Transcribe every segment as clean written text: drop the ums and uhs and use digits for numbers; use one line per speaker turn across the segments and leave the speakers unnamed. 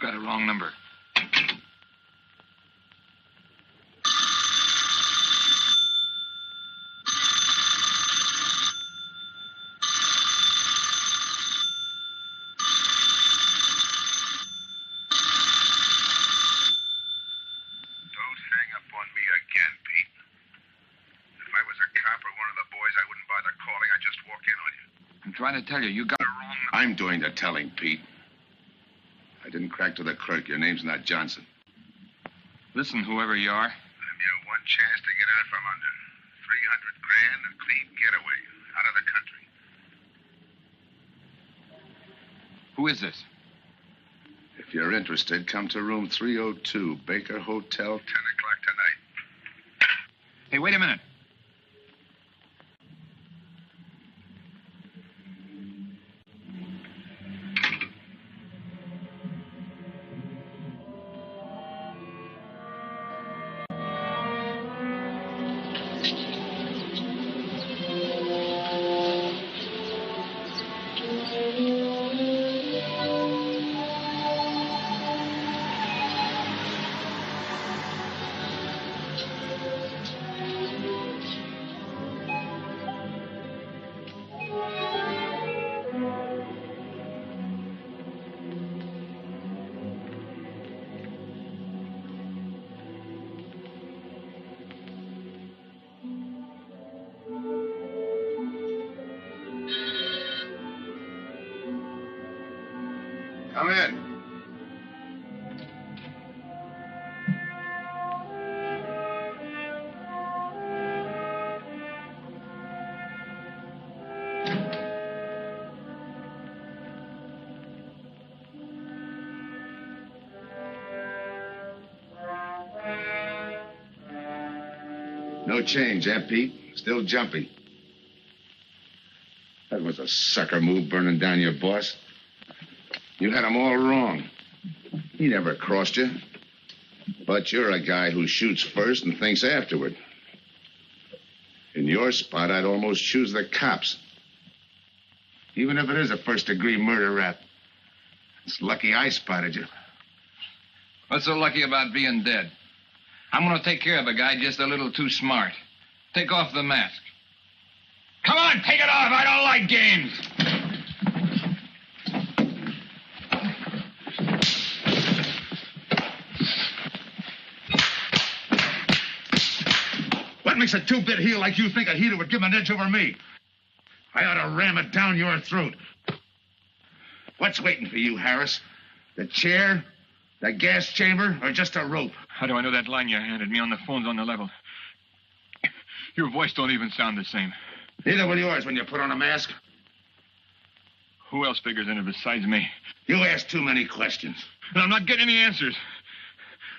got a wrong number.
Trying to tell you, you got it wrong.
I'm doing the telling, Pete. I didn't crack to the clerk. Your name's not Johnson.
Listen, whoever you are.
I'm your one chance to get out from under. 300 grand, a clean getaway, out of the country.
Who is this?
If you're interested, come to room 302, Baker Hotel. 10
o'clock tonight.
Hey, wait a minute.
Come in. No change, eh, Pete? Still jumping. That was a sucker move, burning down your boss. You had him all wrong. He never crossed you. But you're a guy who shoots first and thinks afterward. In your spot, I'd almost choose the cops. Even if it is a first-degree murder rap. It's lucky I spotted you.
What's so lucky about being dead? I'm going to take care of a guy just a little too smart. Take off the mask. Come on, take it off. I don't like games.
What makes a two-bit heel like you think a heater would give him an edge over me? I ought to ram it down your throat. What's waiting for you, Harris? The chair, the gas chamber, or just a rope?
How do I know that line you handed me on the phone's on the level? Your voice don't even sound the same.
Neither will yours when you put on a mask.
Who else figures in it besides me?
You ask too many questions.
And I'm not getting any answers.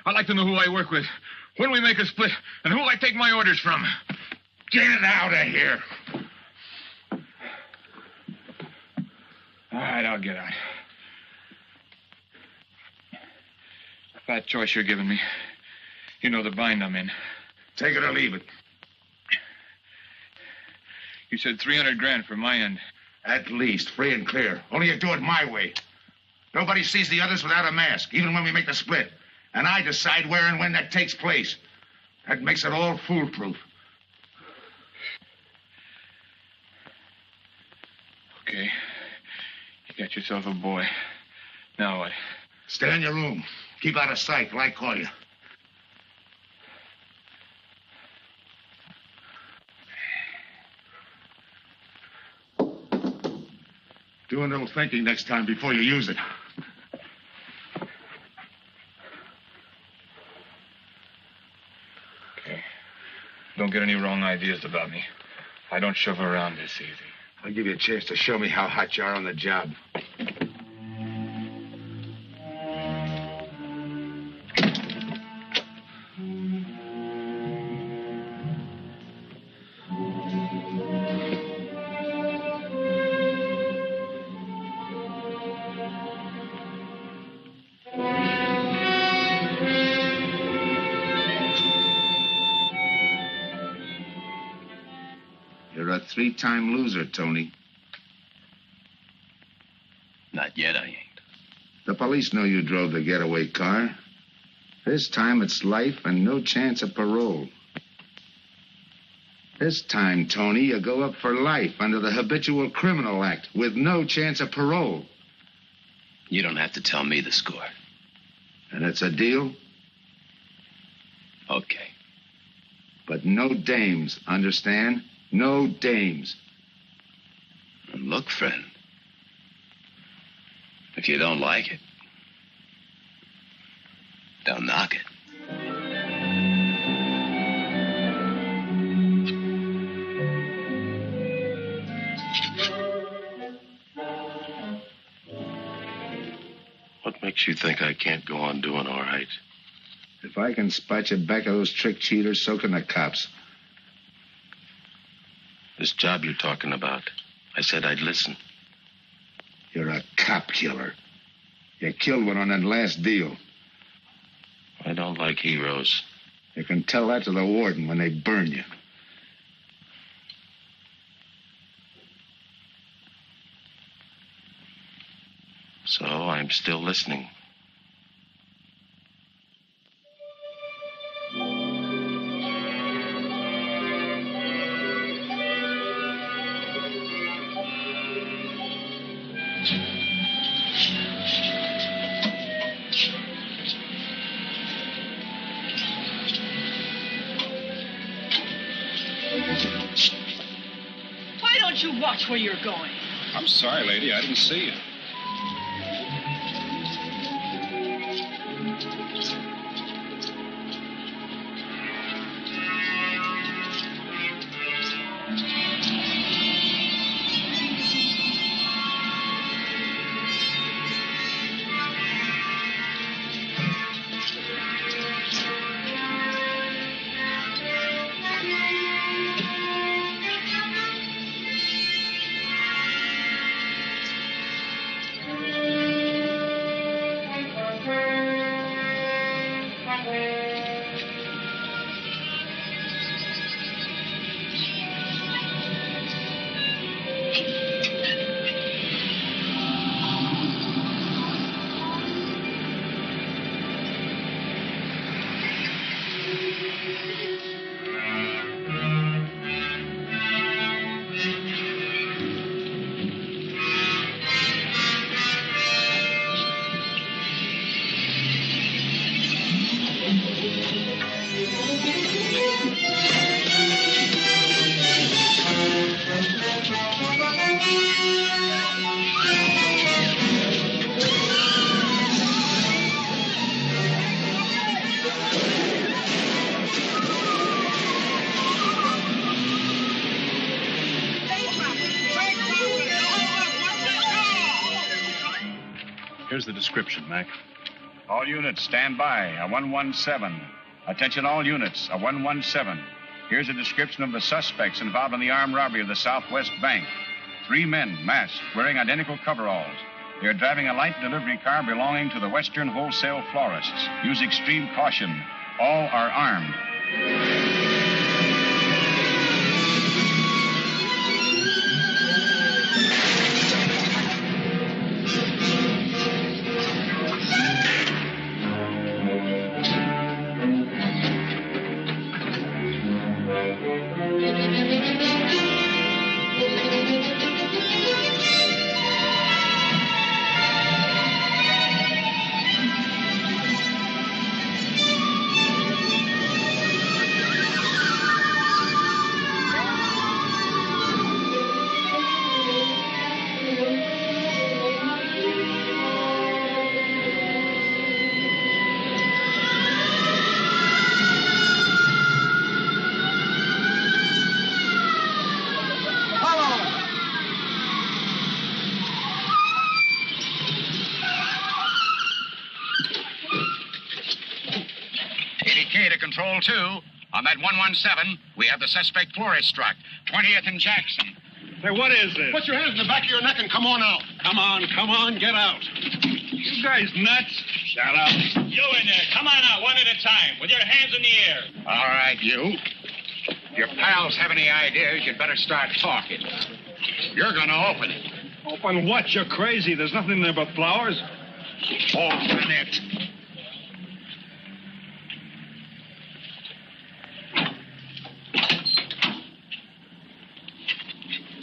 I'd like to know who I work with, when we make a split, and who I take my orders from.
Get out of here.
All right, I'll get out. That choice you're giving me. You know the bind I'm in.
Take it or leave it.
You said 300 grand for my end.
At least, free and clear. Only you do it my way. Nobody sees the others without a mask, even when we make the split. And I decide where and when that takes place. That makes it all foolproof.
Okay. You got yourself a boy. Now what?
Stay in your room. Keep out of sight till I call you. Do a little thinking next time before you use it.
Okay. Don't get any wrong ideas about me. I don't shove around this easy.
I'll give you a chance to show me how hot you are on the job. You're a three-time loser, Tony.
Not yet, I ain't.
The police know you drove the getaway car. This time it's life and no chance of parole. This time, Tony, you go up for life under the Habitual Criminal Act with no chance of parole.
You don't have to tell me the score.
And it's a deal?
Okay.
But no dames, understand? No dames.
Look, friend. If you don't like it, don't knock it.
What makes you think I can't go on doing all right?
If I can spot you back of those trick cheaters, so can the cops.
This job you're talking about, I said I'd listen.
You're a cop killer. You killed one on that last deal.
I don't like heroes.
You can tell that to the warden when they burn you.
So I'm still listening.
Why don't you watch where you're going?
I'm sorry, lady. I didn't see you.
Here's the description, Mac.
All units, stand by. A 117. Attention all units, a 117. Here's a description of the suspects involved in the armed robbery of the Southwest Bank. 3 men, masked, wearing identical coveralls. They're driving a light delivery car belonging to the Western Wholesale Florists. Use extreme caution. All are armed.
Control 2. On that 117, we have the suspect florist struck. 20th and Jackson.
Hey, what is this?
Put your hands in the back of your neck and come on out.
Come on, get out. You guys nuts? Shut up.
You in there, come on out one at a time, with your hands in the air.
All right, you. If your pals have any ideas, you'd better start talking. You're going to open it.
Open what? You're crazy. There's nothing there but flowers.
Open it.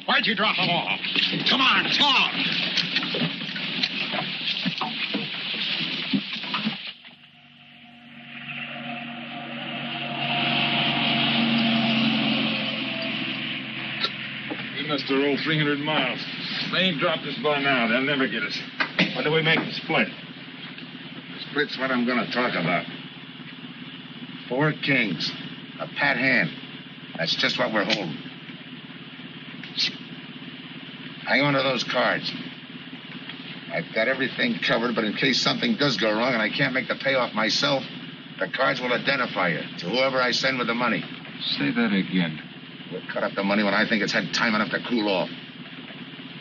Why'd you drop them off? Come on, talk.
We must have rolled 300 miles. They ain't dropped us by now. They'll never get us. When do we make the split?
Split's what I'm going to talk about. 4 kings. A pat hand. That's just what we're holding. Hang on to those cards. I've got everything covered, but in case something does go wrong and I can't make the payoff myself, the cards will identify you to whoever I send with the money.
Say that again.
We'll cut up the money when I think it's had time enough to cool off.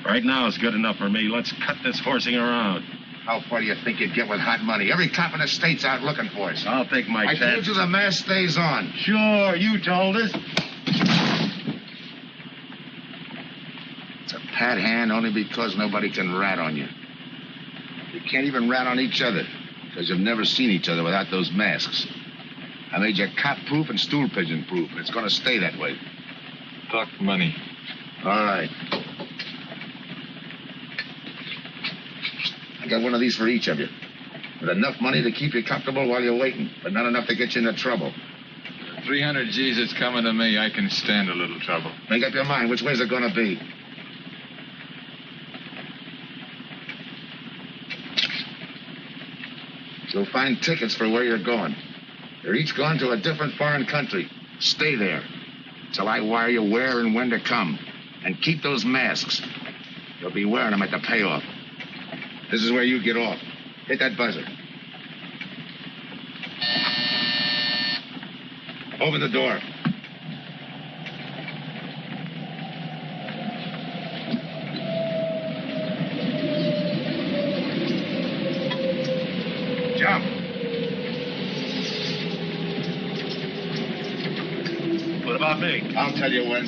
Right now is good enough for me. Let's cut this horsing around.
How far do you think you'd get with hot money? Every cop in the state's out looking for us.
I'll take my chance.
I told you the mask stays on.
Sure, you told us.
It's a pat hand only because nobody can rat on you. You can't even rat on each other because you've never seen each other without those masks. I made you cop-proof and stool-pigeon-proof, and it's going to stay that way.
Talk money.
All right. I got one of these for each of you. With enough money to keep you comfortable while you're waiting, but not enough to get you into trouble.
300 G's that's coming to me, I can stand a little trouble.
Make up your mind. Which way's it going to be? You'll find tickets for where you're going. They're each going to a different foreign country. Stay there till I wire you where and when to come. And keep those masks. You'll be wearing them at the payoff. This is where you get off. Hit that buzzer. Open the door.
not me.
I'll tell you when.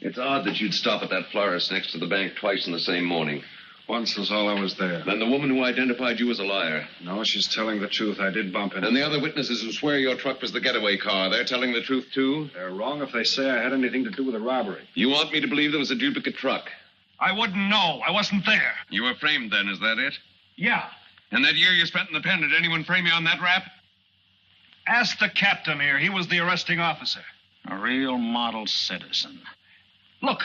It's odd that you'd stop at that florist next to the bank twice in the same morning.
Once was all I was there.
Then the woman who identified you as a liar.
No, she's telling the truth. I did bump into
And the other witnesses who swear your truck was the getaway car, they're telling the truth, too?
They're wrong if they say I had anything to do with the robbery.
You want me to believe there was a duplicate truck?
I wouldn't know. I wasn't there.
You were framed then, is that it?
Yeah.
And that year you spent in the pen, did anyone frame you on that rap?
Ask the captain here. He was the arresting officer.
A real model citizen.
Look,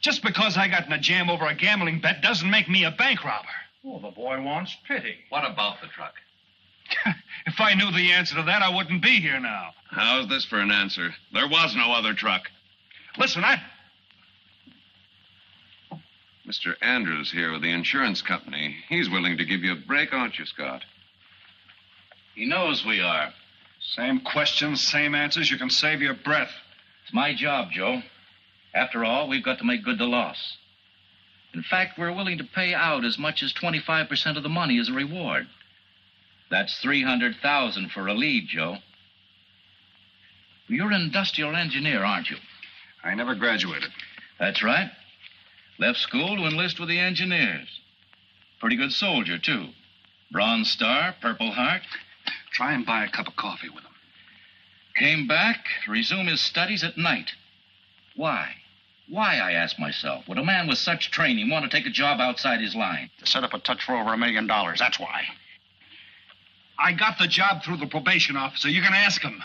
just because I got in a jam over a gambling bet doesn't make me a bank robber.
Oh, the boy wants pity.
What about the truck?
If I knew the answer to that, I wouldn't be here now.
How's this for an answer? There was no other truck.
Listen,
Mr. Andrews here with the insurance company. He's willing to give you a break, aren't you, Scott?
He knows we are.
Same questions, same answers. You can save your breath.
It's my job, Joe. After all, we've got to make good the loss. In fact, we're willing to pay out as much as 25% of the money as a reward. That's $300,000 for a lead, Joe. You're an industrial engineer, aren't you?
I never graduated.
That's right. Left school to enlist with the engineers. Pretty good soldier, too. Bronze Star, Purple Heart.
Try and buy a cup of coffee with him.
Came back to resume his studies at night. Why? Why, I ask myself, would a man with such training want to take a job outside his line?
To set up a touch for over $1 million, that's why.
I got the job through the probation officer. You can ask him.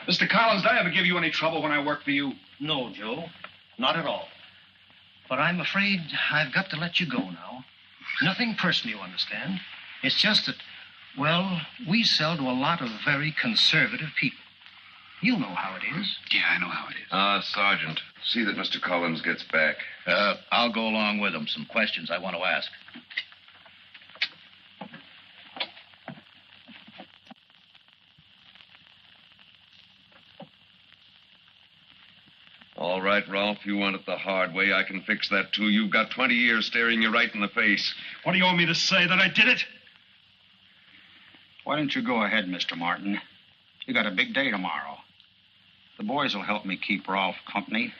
Mr. Collins, did I ever give you any trouble when I worked for you?
No, Joe. Not at all. But I'm afraid I've got to let you go now. Nothing personal, you understand. It's just that, well, we sell to a lot of very conservative people. You know how it is.
Yeah, I know how it is.
Sergeant, see that Mr. Collins gets back.
I'll go along with him. Some questions I want to ask.
All right, Ralph, you want it the hard way. I can fix that, too. You've got 20 years staring you right in the face.
What do you want me to say, that I did it?
Why don't you go ahead, Mr. Martin? You got a big day tomorrow. The boys will help me keep Rolf company.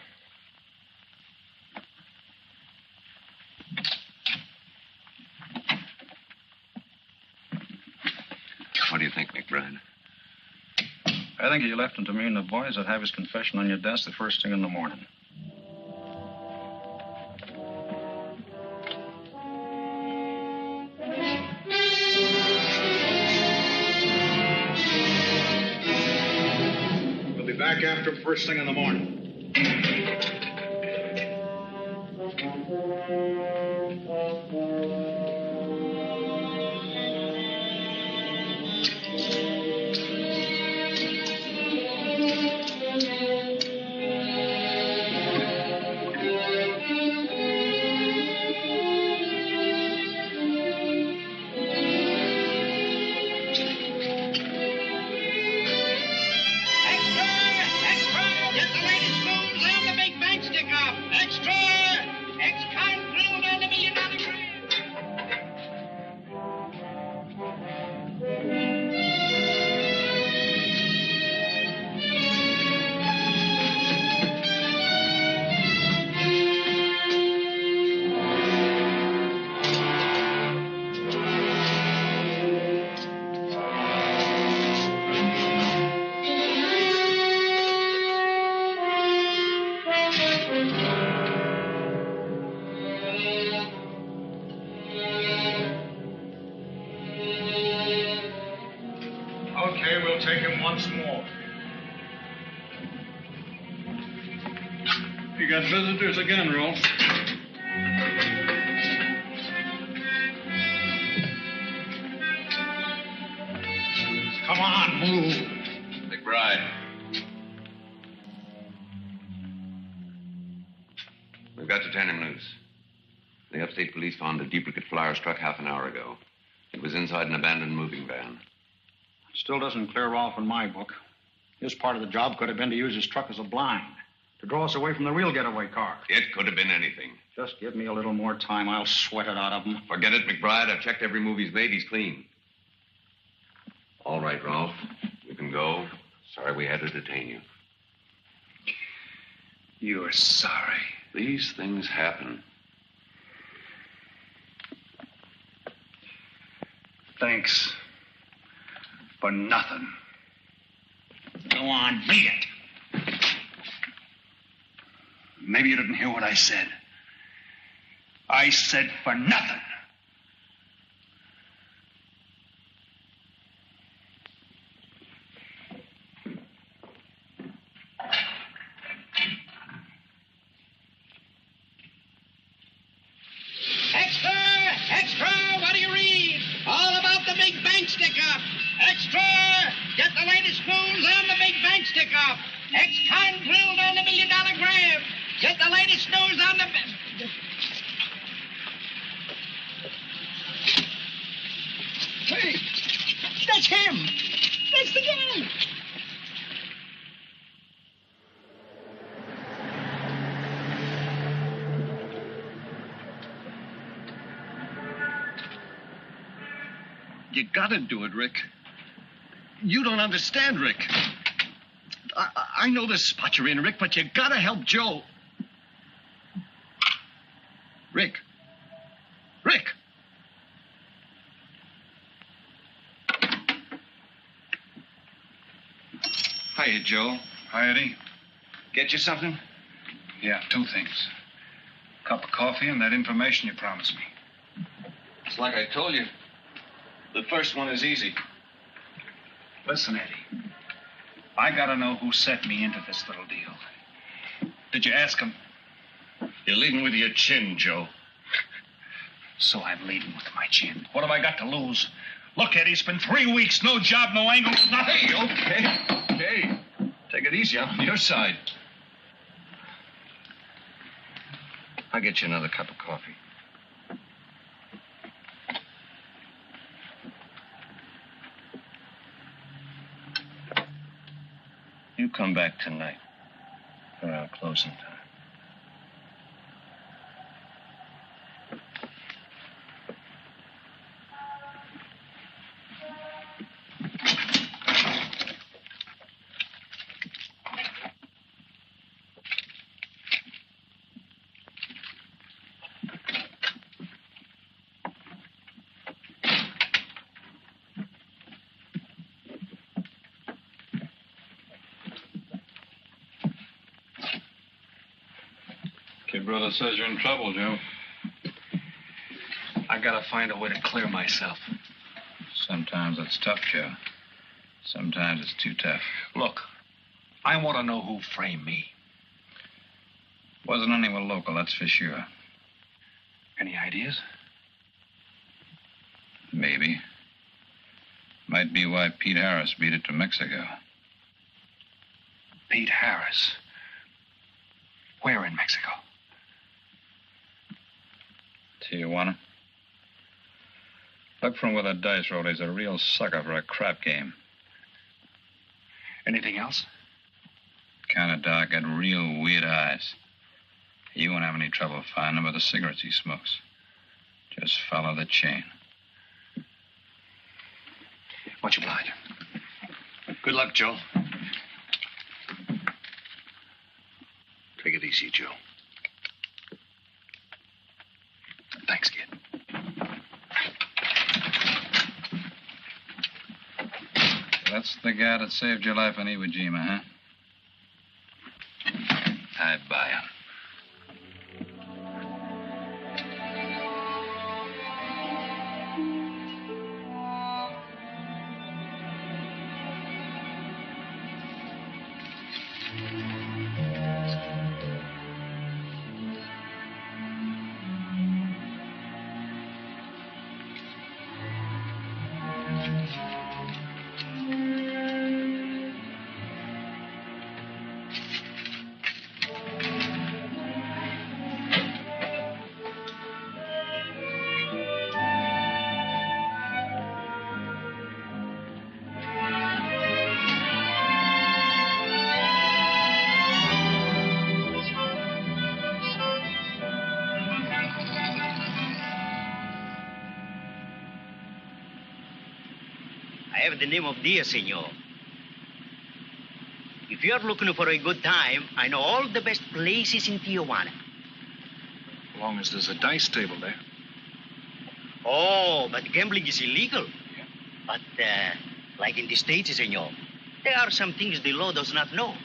What do you think, McBride?
I think you left him to me and the boys. I'd have his confession on your desk the first thing in the morning.
We'll be back after him first thing in the morning. Okay, we'll take him once more. You got visitors again, Rolf. Come on, move.
McBride. We've got to turn him loose. The upstate police found a duplicate flyer struck half an hour ago. It was inside an abandoned moving van.
Still doesn't clear Rolf in my book. His part of the job could have been to use his truck as a blind.
To draw us away from the real getaway car.
It could have been anything.
Just give me a little more time. I'll sweat it out of him.
Forget it, McBride. I've checked every move he's made. He's clean. All right, Ralph. You can go. Sorry we had to detain you.
You're sorry.
These things happen.
Thanks. For nothing.
Go on, beat it.
Maybe you didn't hear what I said. I said for nothing.
Extra! Extra! What do you read? All about the big bank stick-up. Extra! Get the latest news on the big bank stick-up. Ex-con drilled on the $1 million grab. Get the latest news on the... Hey, that's him. That's the guy.
You gotta do it, Rick. You don't understand, Rick. I know this spot you're in, Rick, but you gotta help Joe. Rick. Rick!
Hiya, Joe.
Hi, Eddie.
Get you something?
Yeah, 2 things. Cup of coffee and that information you promised me.
It's like I told you. The first one is easy.
Listen, Eddie. I gotta know who set me into this little deal. Did you ask him?
You're leading with your chin, Joe.
So I'm leading with my chin. What have I got to lose? Look, Eddie, it's been 3 weeks. No job, no angle, nothing.
Hey, okay. Take it easy. I'm on your side.
I'll get you another cup of coffee.
You come back tonight for our closing time.
Kid brother says you're in trouble, Joe.
I gotta find a way to clear myself.
Sometimes it's tough, Joe. Sometimes it's too tough.
Look, I want to know who framed me.
Wasn't anyone local, that's for sure.
Any ideas?
Maybe. Might be why Pete Harris beat it to Mexico.
Pete Harris. Where in Mexico?
Tijuana. Look from where the dice rolled. He's a real sucker for a crap game.
Anything else?
Kind of dark, got real weird eyes. You won't have any trouble finding him with the cigarettes he smokes. Just follow the chain.
Much obliged.
Good luck, Joe. Take it easy, Joe.
Thanks, kid.
That's the guy that saved your life on Iwo Jima, huh? I buy him.
I have the name of Diaz, senor. If you're looking for a good time, I know all the best places in Tijuana.
As long as there's a dice table there.
Oh, but gambling is illegal. But, like in the States, senor, there are some things the law does not know.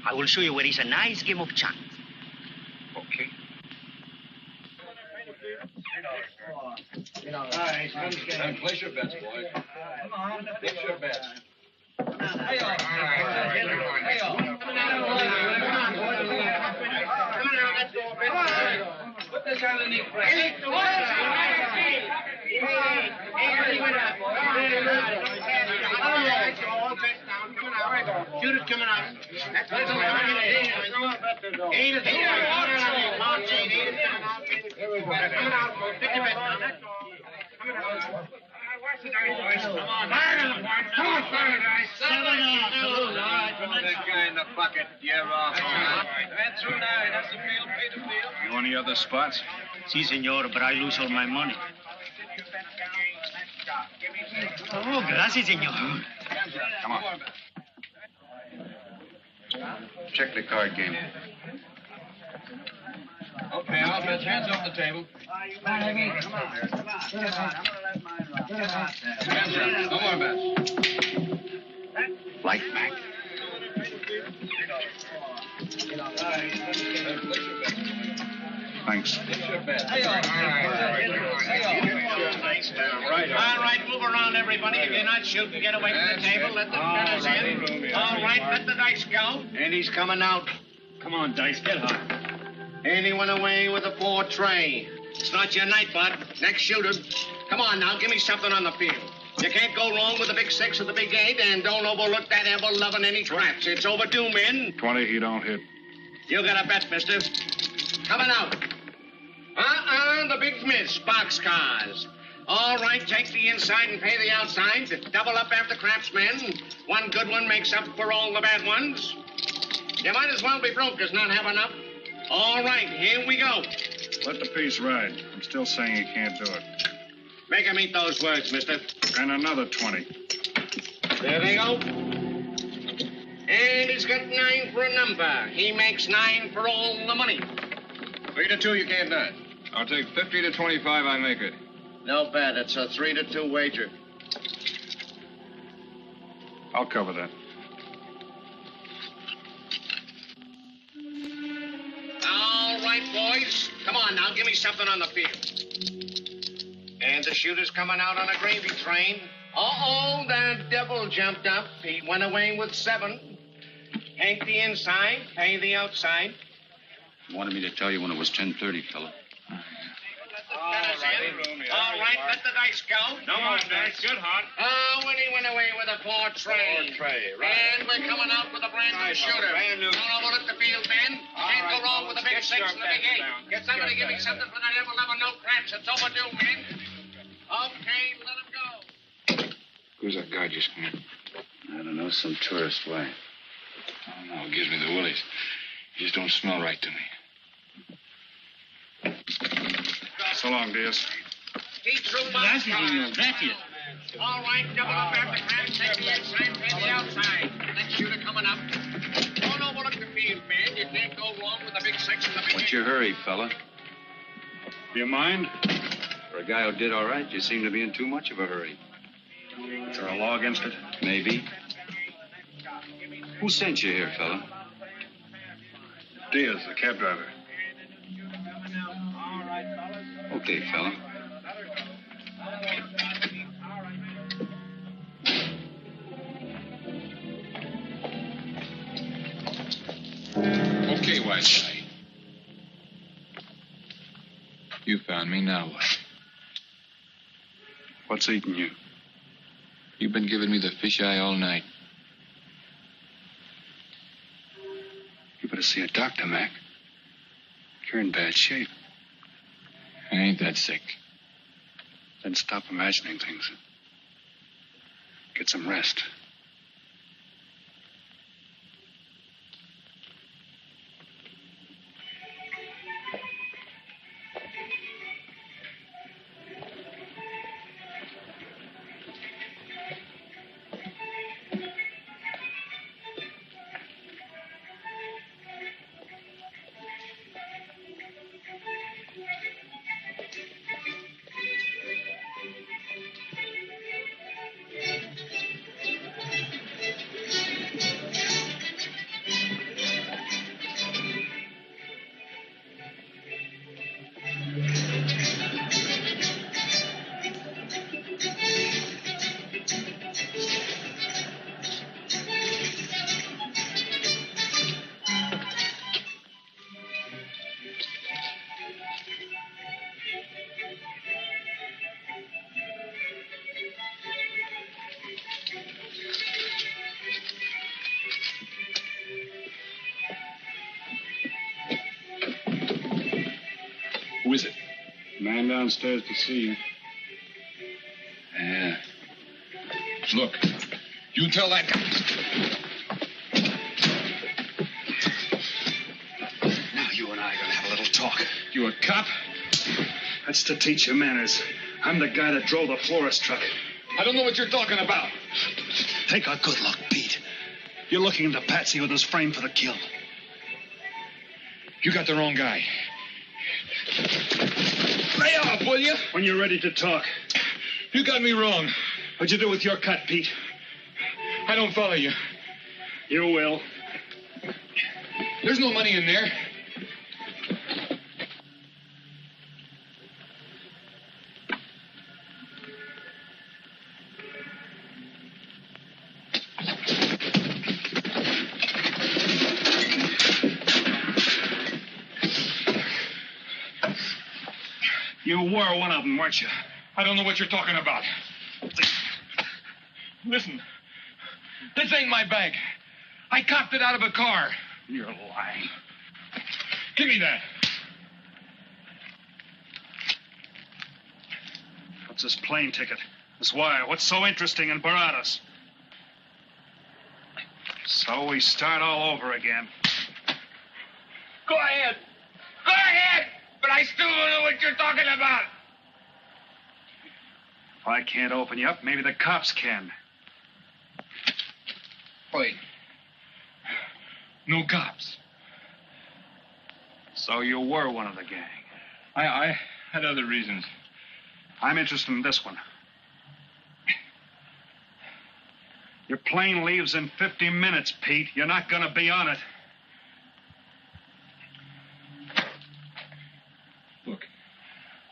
I will show you where is a nice game of chance.
Okay.
All right.
Place your bets, boys.
Come on.
Place your bets.
Put this on the knee. Shoot it coming out. That's it. Coming out. Pick your bet. Coming out.
That guy in the bucket. You're off.
That's true now. That's the field. Pay the field.
You any other spots?
Si, senor, but I lose all my money. Oh, gracias, senor.
Come on. Check the card game.
Okay, I'll bet hands off the table. No more bets.
Like Mac. Thanks.
All right, move around, everybody. If you're not shooting, get away from the table. Let the gunners in. All right, let the dice go.
And he's coming out.
Come on, Dice, get hot.
And he went away with a 4 tray. It's not your night, bud. Next shooter. Come on now, give me something on the field. You can't go wrong with the big 6 or the big 8, and don't overlook that ever-loving any traps. It's overdue, men.
20, he don't hit.
You got a bet, mister. Coming out. The big miss, boxcars. All right, take the inside and pay the outside. Double up after craps, men. One good one makes up for all the bad ones. You might as well be broke as not have enough. All right, here we go.
Let the piece ride. I'm still saying he can't do it.
Make him eat those words, mister.
And another 20.
There they go. And he's got 9 for a number. He makes 9 for all the money.
3 to 2, you can't bet.
I'll take 50 to 25, I make it.
No bet. It's a 3 to 2 wager.
I'll cover that.
All right, boys. Come on now, give me something on the field. And the shooter's coming out on a gravy train. Uh-oh, the devil jumped up. He went away with 7. Take the inside, pay the outside.
Wanted me to tell you when it was 10:30, fella.
All right, let the dice go.
No more dice. Good hot.
Oh, and he went away with a 4 tray.
4 tray, right.
And we're coming out with a brand new shooter.
Brand new.
Don't overlook the field, Ben. Can't go wrong with the big 6 and the big 8. Get somebody to give me something for that ever-loving no craps. It's overdue, men. Okay, let him go.
Who's that guy just came?
I don't know, some tourist way.
Oh, no, it gives me the willies. He just don't smell right to me.
So long, Diaz.
Keep through my
Gracias.
All right, double up after craps. Take the inside, pay the outside. Next shooter coming up. Don't overlook the field, man. You can't go wrong with the big 6 and the big 8.
What's your hurry, fella?
Do you mind?
For a guy who did all right, you seem to be in too much of a hurry.
Is there a law against it?
Maybe. Who sent you here, fella?
Diaz, the cab driver.
Okay, fella.
Okay, white guy. You found me, now what?
What's eating you?
You've been giving me the fisheye all night.
You better see a doctor, Mac. You're in bad shape.
I ain't that sick.
Then stop imagining things. Get some rest. Who is it?
Man downstairs to see you.
Yeah.
Look, you tell that guy.
Now you and I are going to have a little talk.
You a cop?
That's to teach you manners. I'm the guy that drove the florist truck.
I don't know what you're talking about.
Take a good look, Pete. You're looking into Patsy with his frame for the kill.
You got the wrong guy. Lay off, will you?
When you're ready to talk.
You got me wrong.
What'd you do with your cut, Pete?
I don't follow you.
You will.
There's no money in there.
You were one of them, weren't you?
I don't know what you're talking about. Listen, this ain't my bag. I copped it out of a car.
You're lying.
Give me that.
What's this plane ticket? This wire? What's so interesting in Baradas? So we start all over again.
Go ahead. Go ahead. But I still don't know what you're talking about.
If I can't open you up, maybe the cops can.
Wait. No cops.
So you were one of the gang.
I had other reasons.
I'm interested in this one. Your plane leaves in 50 minutes, Pete. You're not going to be on it.
Look,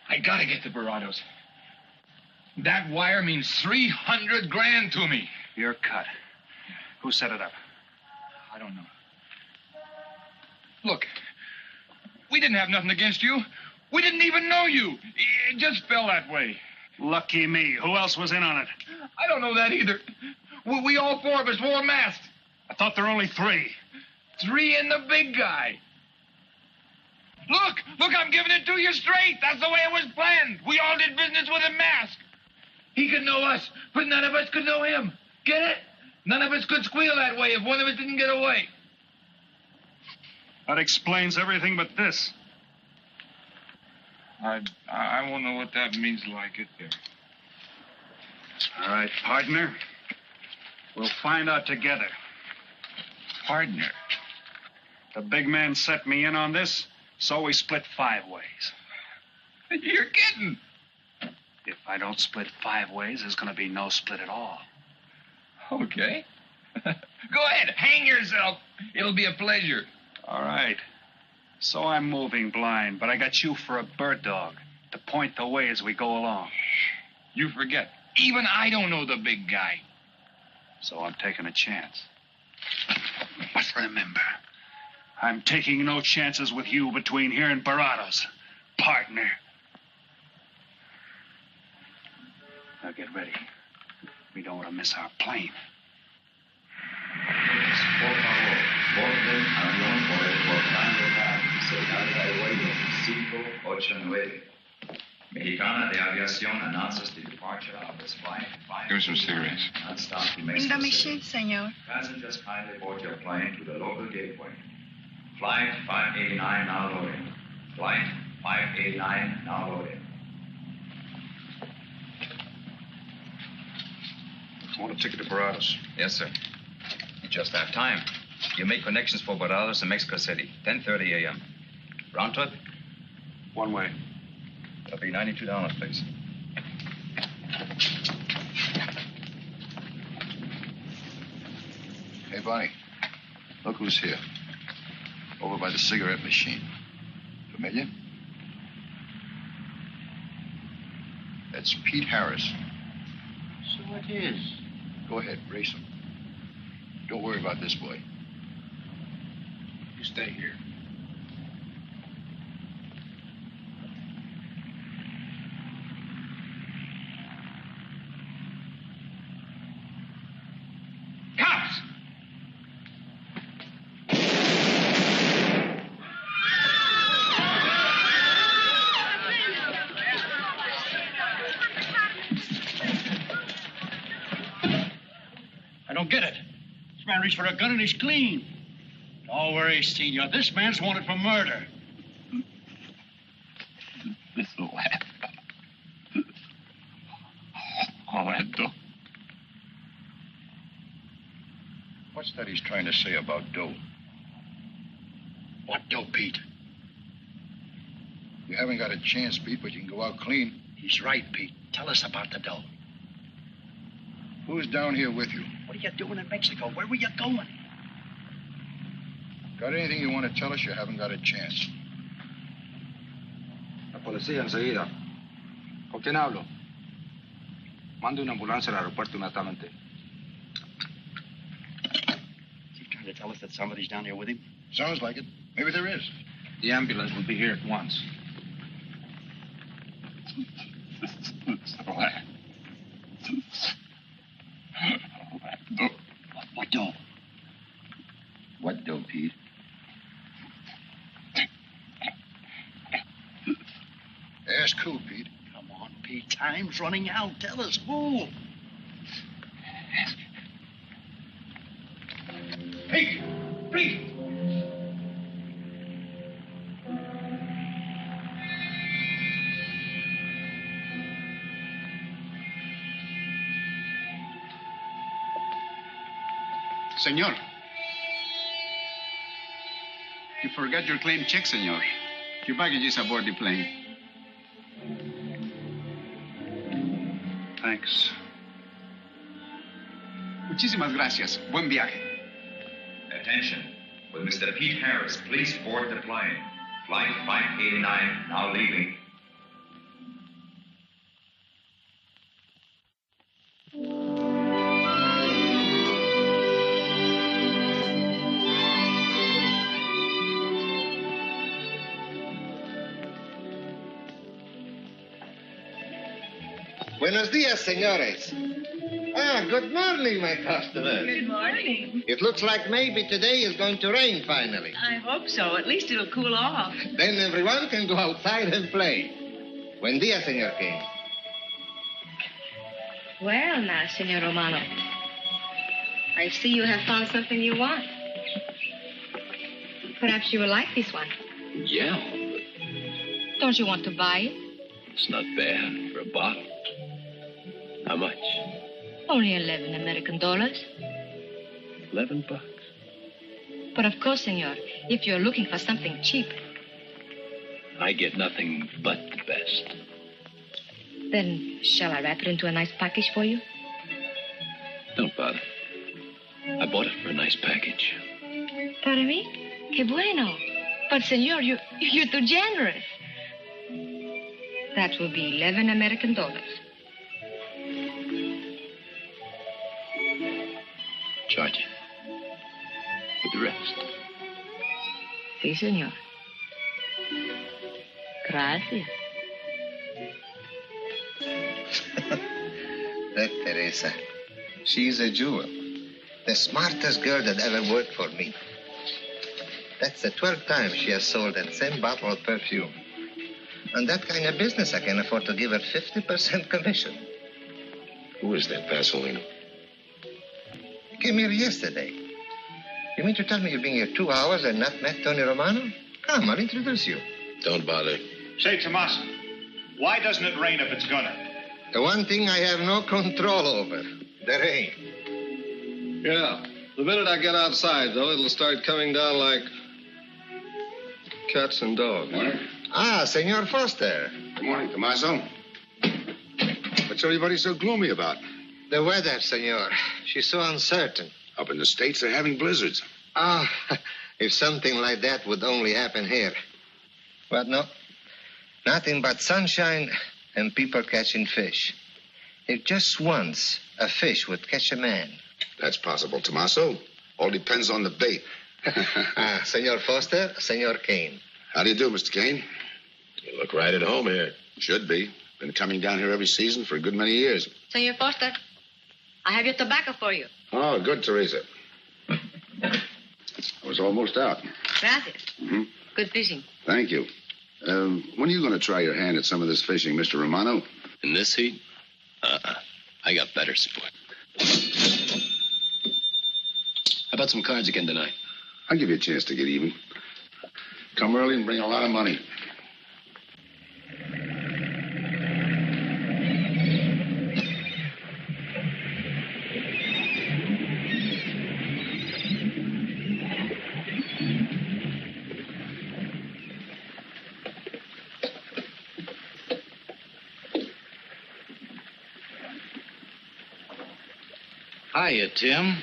I gotta get to Barados. That wire means 300 grand to me.
You're cut. Who set it up?
I don't know. Look, we didn't have nothing against you. We didn't even know you. It just fell that way.
Lucky me. Who else was in on it?
I don't know that either. We all four of us wore masks.
I thought there were only 3.
3 and the big guy. Look, I'm giving it to you straight. That's the way it was planned. We all did business with a mask. He could know us, but none of us could know him. Get it? None of us could squeal that way if one of us didn't get away.
That explains everything but this.
I won't know what that means till I get there.
All right, partner. We'll find out together.
Partner?
The big man set me in on this, so we split 5 ways.
You're kidding.
If I don't split 5 ways, there's going to be no split at all.
Okay. Go ahead, hang yourself. It'll be a pleasure.
All right. So I'm moving blind, but I got you for a bird dog to point the way as we go along.
You forget. Even I don't know the big guy.
So I'm taking a chance. But remember, I'm taking no chances with you between here and Barados, partner. Now get ready. We don't want to miss our plane.
Por favor, borden avión por el portal local, señal de aeropuerto 589. Mexicana de Aviación announces the departure of this flight.
Give me some cigarettes.
Non-stop to
In
Mexico
the
City.
machine, senor.
Passengers kindly board your plane to the local gateway. Flight 589 now loading. Flight 589 now loading.
I want a ticket to Barados.
Yes, sir. You just have time. You make connections for Barados and Mexico City, 10:30 a.m. Round trip?
One way.
That'll be $92, please.
Hey, Bonnie. Look who's here. Over by the cigarette machine. Familiar? That's Pete Harris.
So it is.
Go ahead, race him. Don't worry about this boy. You stay here.
Cops!
I don't get it. This man reached for a gun and he's clean. Don't worry, Senor. This man's wanted for murder.
This lad. Orlando.
What's that he's trying to say about dough?
What dough, Pete?
You haven't got a chance, Pete, but you can go out clean.
He's right, Pete. Tell us about the dough.
Who's down here with you?
What are you doing in Mexico? Where were you going?
Got anything you want to tell us? You haven't got a chance.
La policía enseguida. ¿Con quién hablo? Mande una ambulancia al aeropuerto inmediatamente.
Is he trying to tell us that somebody's down here with him?
Sounds like it. Maybe there is.
The ambulance will be here at once.
What dough?
What dough, Pete? Ask who, Pete?
Come on, Pete. Time's running out. Tell us who.
Pete! Pete!
Senor. You forgot your claim check, senor. Your baggage is aboard the plane.
Thanks.
Muchísimas gracias. Buen viaje.
Attention. Will Mr. Pete Harris please board the plane? Flight 589 now leaving.
Buenos dias, senores. Good morning, my customer.
Good morning.
It looks like maybe today is going to rain finally.
I hope so. At least it'll cool off.
Then everyone can go outside and play. Buen dia, Senor King.
Well, now, Senor Romano, I see you have found something you want. Perhaps you will like this one.
Yeah,
Don't you want to buy it?
it's not bad for a bottle. How much?
Only 11 American dollars.
$11.
But of course, senor, if you're looking for something cheap,
I get nothing but the best.
then shall I wrap it into a nice package for you?
Don't bother. I bought it for a nice package.
Para mí? Que bueno. But, senor, you're too generous. That will be 11 American dollars.
Charge it. With the rest.
Si, senor. Gracias.
That Teresa. She's a jewel. The smartest girl that ever worked for me. That's the 12th time she has sold that same bottle of perfume. On that kind of business, I can afford to give her 50% commission.
Who is that Vaseline?
Came here yesterday. You mean to tell me you've been here 2 hours and not met Tony Romano? Come, I'll introduce you.
Don't bother.
Say, Tomas, why doesn't it rain if it's gonna?
The one thing I have no control over, the rain.
Yeah. The minute I get outside, though, it'll start coming down like cats and dogs.
Ah, Senor Foster.
Good morning, Tommaso. What's everybody so gloomy about?
The weather, senor. She's so uncertain.
Up in the States, they're having blizzards.
Ah, if something like that would only happen here. But no. Nothing but sunshine and people catching fish. If just once a fish would catch a man.
That's possible, Tommaso. All depends on the bait.
Senor Foster, Senor Kane.
How do you do, Mr. Kane?
You look right at home here.
Should be. Been coming down here every season for a good many years.
Senor Foster, I have your tobacco for you.
Oh, good, Teresa. I was almost out.
Gracias.
Mm-hmm.
Good fishing.
Thank you. When are you going to try your hand at some of this fishing, Mr. Romano?
In this heat? I got better sport. How about some cards again tonight?
I'll give you a chance to get even. Come early and bring a lot of money.
Hiya, Tim.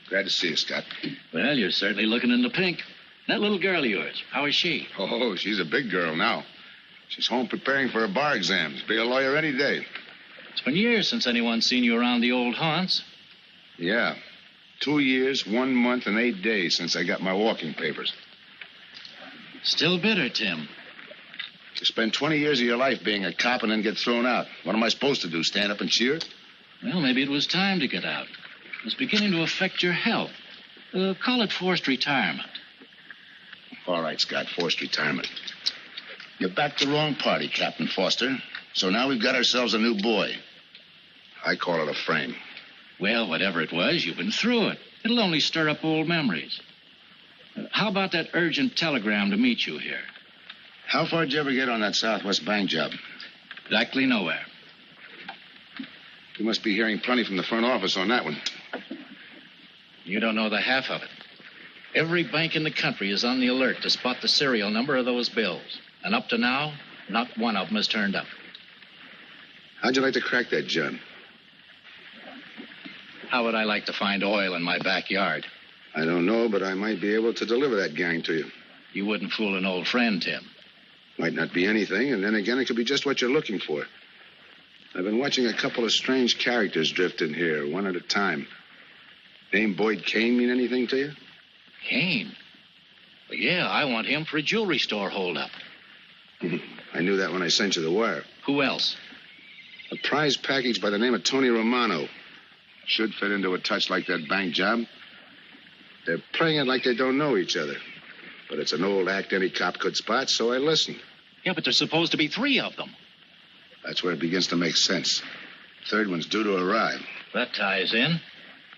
Glad to see you, Scott.
Well, you're certainly looking in the pink. That little girl of yours, how is she?
Oh, she's a big girl now. She's home preparing for her bar exams. Be a lawyer any day.
It's been years since anyone's seen you around the old haunts.
Yeah. 2 years, 1 month, and 8 days since I got my walking papers.
Still bitter, Tim.
You spend 20 years of your life being a cop and then get thrown out. What am I supposed to do, stand up and cheer?
Well, maybe it was time to get out. It's beginning to affect your health. Call it forced retirement.
All right, Scott, forced retirement. You backed the wrong party, Captain Foster. So now we've got ourselves a new boy. I call it a frame.
Well, whatever it was, you've been through it. It'll only stir up old memories. How about that urgent telegram to meet you here?
How far did you ever get on that Southwest Bank job?
Exactly nowhere.
You must be hearing plenty from the front office on that one.
You don't know the half of it. Every bank in the country is on the alert to spot the serial number of those bills. And up to now, not one of them has turned up.
How'd you like to crack that, John?
How would I like to find oil in my backyard?
I don't know, but I might be able to deliver that gang to you.
You wouldn't fool an old friend, Tim.
Might not be anything, and then again, it could be just what you're looking for. I've been watching a couple of strange characters drift in here, one at a time. Name Boyd Kane mean anything to you?
Kane? Well, yeah, I want him for a jewelry store holdup.
I knew that when I sent you the wire.
Who else?
A prize package by the name of Tony Romano. Should fit into a touch like that bank job. They're playing it like they don't know each other. But it's an old act any cop could spot, so I listened.
Yeah, but there's supposed to be 3 of them.
That's where it begins to make sense. Third one's due to arrive.
That ties in.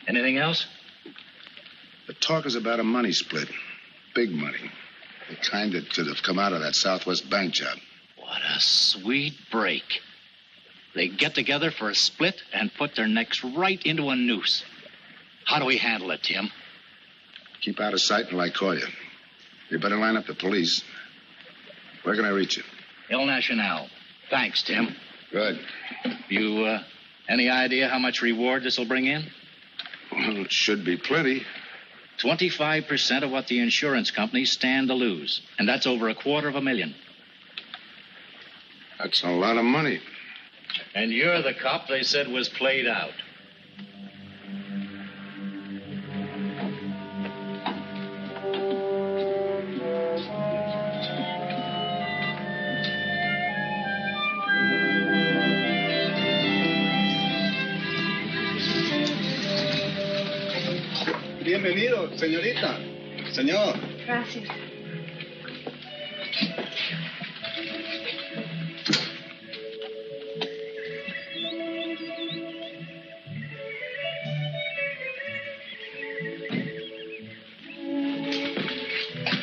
Anything else?
The talk is about a money split. Big money. The kind that could have come out of that Southwest Bank job.
What a sweet break. They get together for a split and put their necks right into a noose. How do we handle it, Tim?
Keep out of sight until I call you. You better line up the police. Where can I reach you?
El Nacional. Thanks, Tim.
Good.
You, any idea how much reward this will bring in?
Well, it should be plenty.
25% of what the insurance companies stand to lose. And that's over $250,000.
That's a lot of money.
And you're the cop they said was played out.
Bienvenido, señorita. Señor.
Gracias.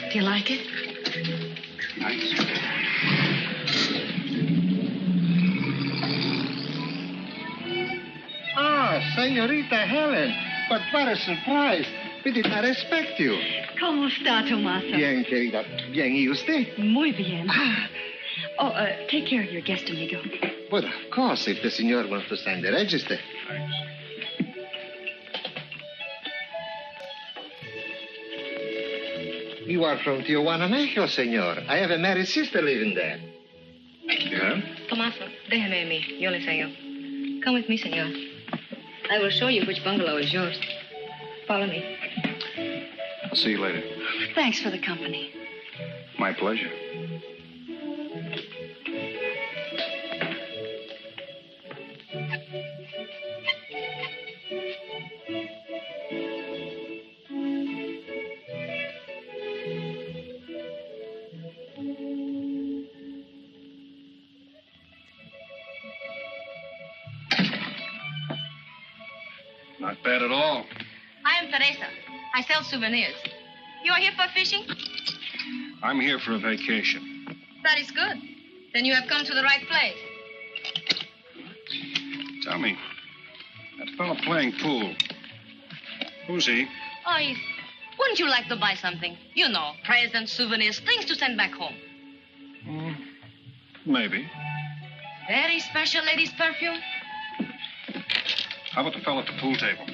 Do you like it?
Nice.
Ah, Senorita Helen. But what a surprise. We did not expect you.
¿Cómo está, Tomasa?
Bien, querida. Bien, ¿y usted?
Muy bien. Oh, take care of your guest, amigo.
But of course, if the senor wants to sign the register. You are from Tijuana, Mexico, senor. I have a married sister living there.
Yeah?
Tomasa, déjeme a mí. Yo le enseño. Come with me, senor. I will show you which bungalow is yours. Follow me.
I'll see you later.
Thanks for the company.
My pleasure. bad at all.
I am Teresa. I sell souvenirs. You are here for fishing?
I'm here for a vacation.
That is good. Then you have come to the right place.
Tell me, that fellow playing pool, who's he?
Oh, wouldn't you like to buy something? You know, presents, souvenirs, things to send back home.
Maybe.
Very special ladies' perfume.
How about the fellow at the pool table?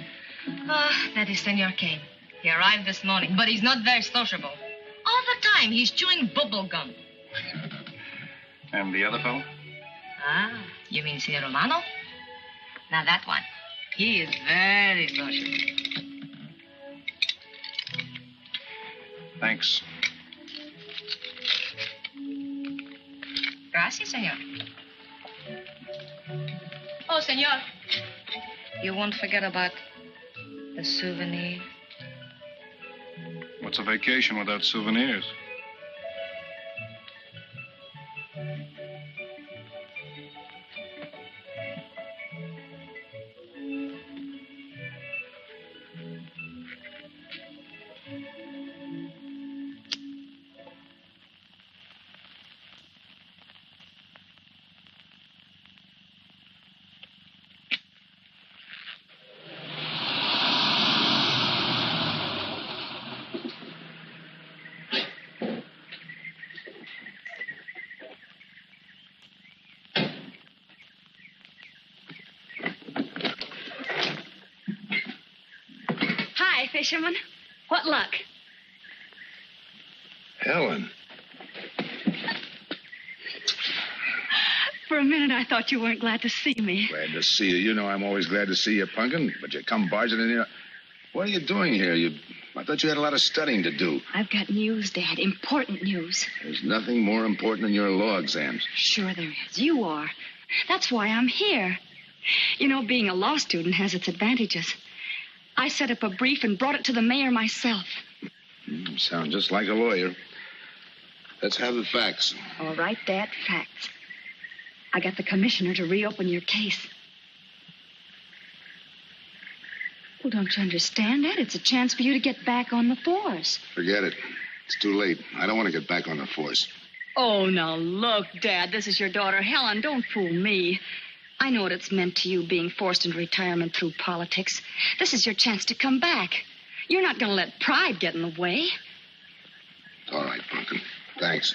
That is Senor Kane. He arrived this morning, but he's not very sociable. All the time, he's chewing bubble gum.
And the other fellow?
You mean Senor Romano? Now, that one. He is very sociable.
Thanks.
Gracias, senor. Oh, senor. You won't forget about the souvenir.
What's a vacation without souvenirs?
Fisherman. What luck?
Helen.
For a minute, I thought you weren't glad to see me.
Glad to see you. You know I'm always glad to see you, Punkin, but you come barging in here. What are you doing here? I thought you had a lot of studying to do.
I've got news, Dad. Important news.
There's nothing more important than your law exams.
Sure there is. You are. That's why I'm here. You know, being a law student has its advantages. I set up a brief and brought it to the mayor myself.
You sound just like a lawyer. Let's have the facts.
All right, Dad, facts. I got the commissioner to reopen your case. Well, don't you understand that? It's a chance for you to get back on the force.
Forget it. It's too late. I don't want to get back on the force.
Oh, now look, Dad. This is your daughter, Helen. Don't fool me. I know what it's meant to you being forced into retirement through politics. This is your chance to come back. You're not going to let pride get in the way.
All right, Punkin. Thanks.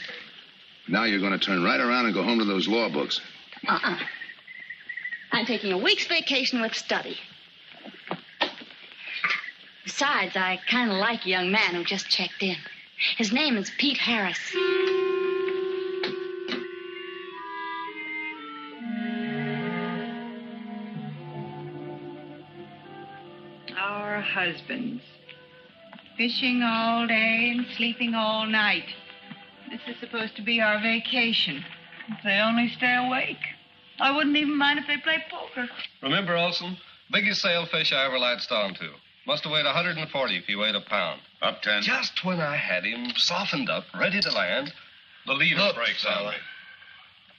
Now you're going to turn right around and go home to those law books.
I'm taking a week's vacation with study. Besides, I kind of like a young man who just checked in. His name is Pete Harris.
Our husbands. Fishing all day and sleeping all night. This is supposed to be our vacation. If they only stay awake. I wouldn't even mind if they play poker.
Remember, Olson, biggest sailfish I ever latched onto. Must have weighed 140 if he weighed a pound.
Up 10.
Just when I had him softened up, ready to land, the leader breaks on me.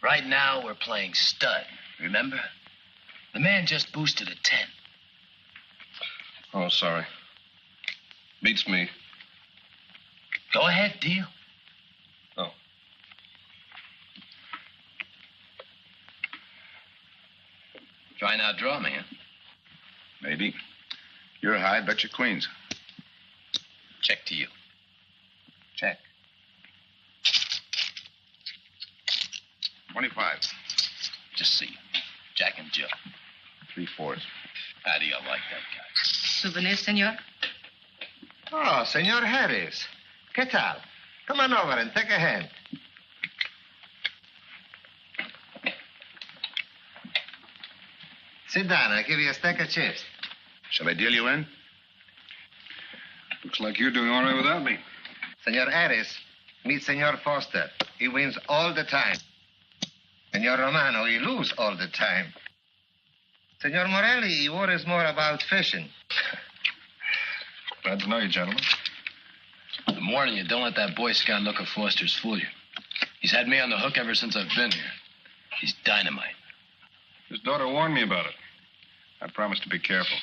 Right now, we're playing stud, remember? The man just boosted a 10.
Oh, sorry. Beats me.
Go ahead, deal.
Oh.
Try and outdraw me, huh?
Maybe. You're high, bet your queens.
Check to you.
Check. 25.
Just see. Jack and Jill.
3/4.
How do you like that guy?
Souvenirs, senor?
Oh, Senor Harris. ¿Qué tal? Come on over and take a hand. Sit down. I'll give you a stack of chips.
Shall I deal you in?
Looks like you're doing all right without me.
Senor Harris, meet Senor Foster. He wins all the time. Senor Romano, he loses all the time. Senor Morelli, he worries more about fishing.
Glad to know you, gentlemen.
I'm warning you, don't let that Boy Scout look of Foster's fool you. He's had me on the hook ever since I've been here. He's dynamite.
His daughter warned me about it. I promised to be careful.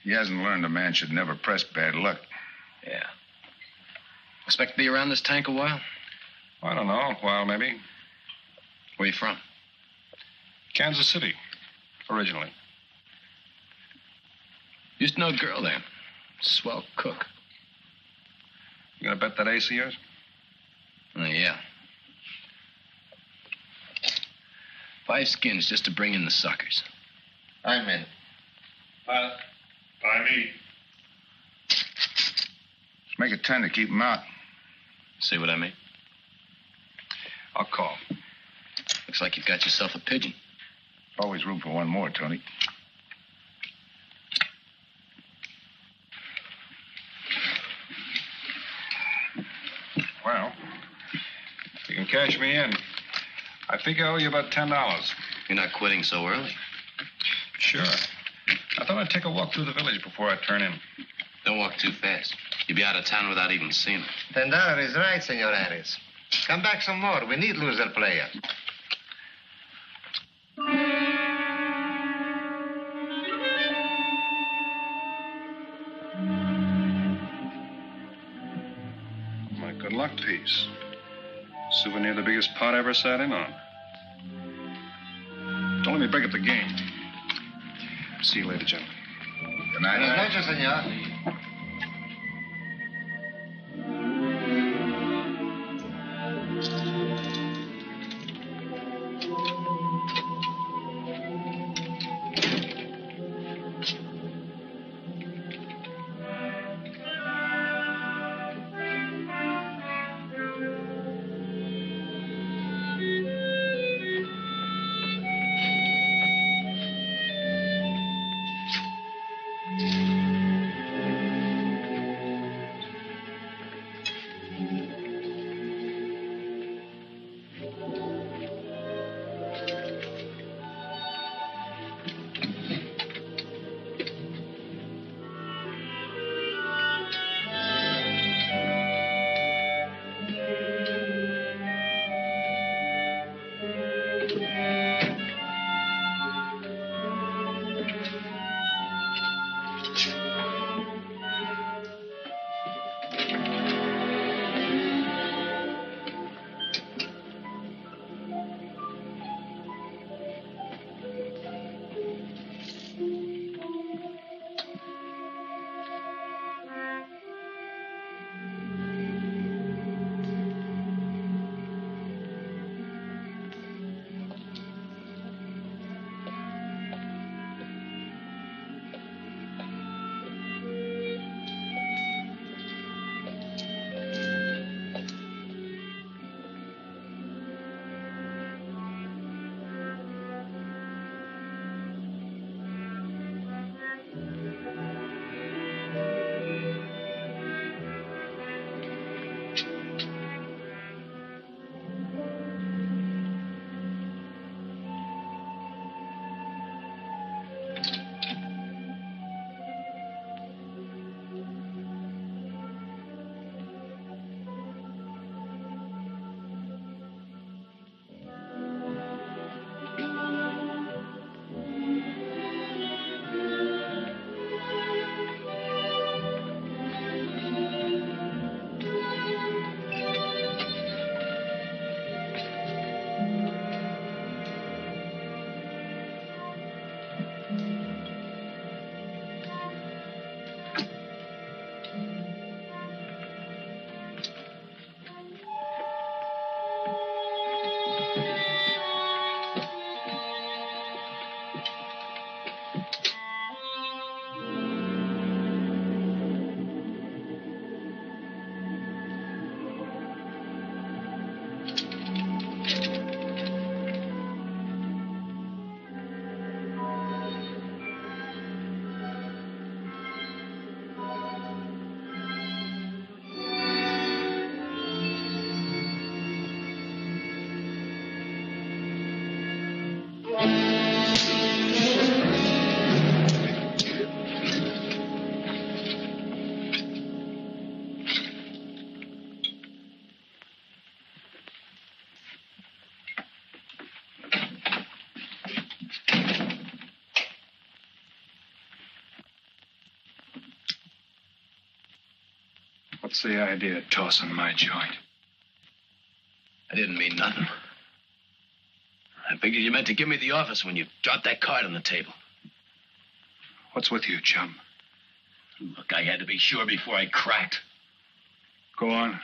He hasn't learned a man should never press bad luck.
Yeah. Expect to be around this tank a while?
I don't know. A while, maybe.
Where you from?
Kansas City, originally.
Used to know a girl there. Swell cook.
You gonna bet that ace of yours?
Yeah. 5 skins just to bring in the suckers.
I'm in.
By me.
Let's make it 10 to keep him out.
See what I mean?
I'll call.
Looks like you've got yourself a pigeon.
Always room for one more, Tony.
Well, you can cash me in. I think I owe you about $10.
You're not quitting so early.
Sure. I thought I'd take a walk through the village before I turn in.
Don't walk too fast. You'll be out of town without even seeing it.
$10 is right, Senor Harris. Come back some more. We need loser players.
My good luck piece. Souvenir the biggest pot I ever sat in on. Don't let me break up the game. See you later, gentlemen.
Good night.
Buenas noches, senor.
What's the idea of tossing my joint?
I didn't mean nothing. I figured you meant to give me the office when you dropped that card on the table.
What's with you, chum?
Look, I had to be sure before I cracked.
Go on.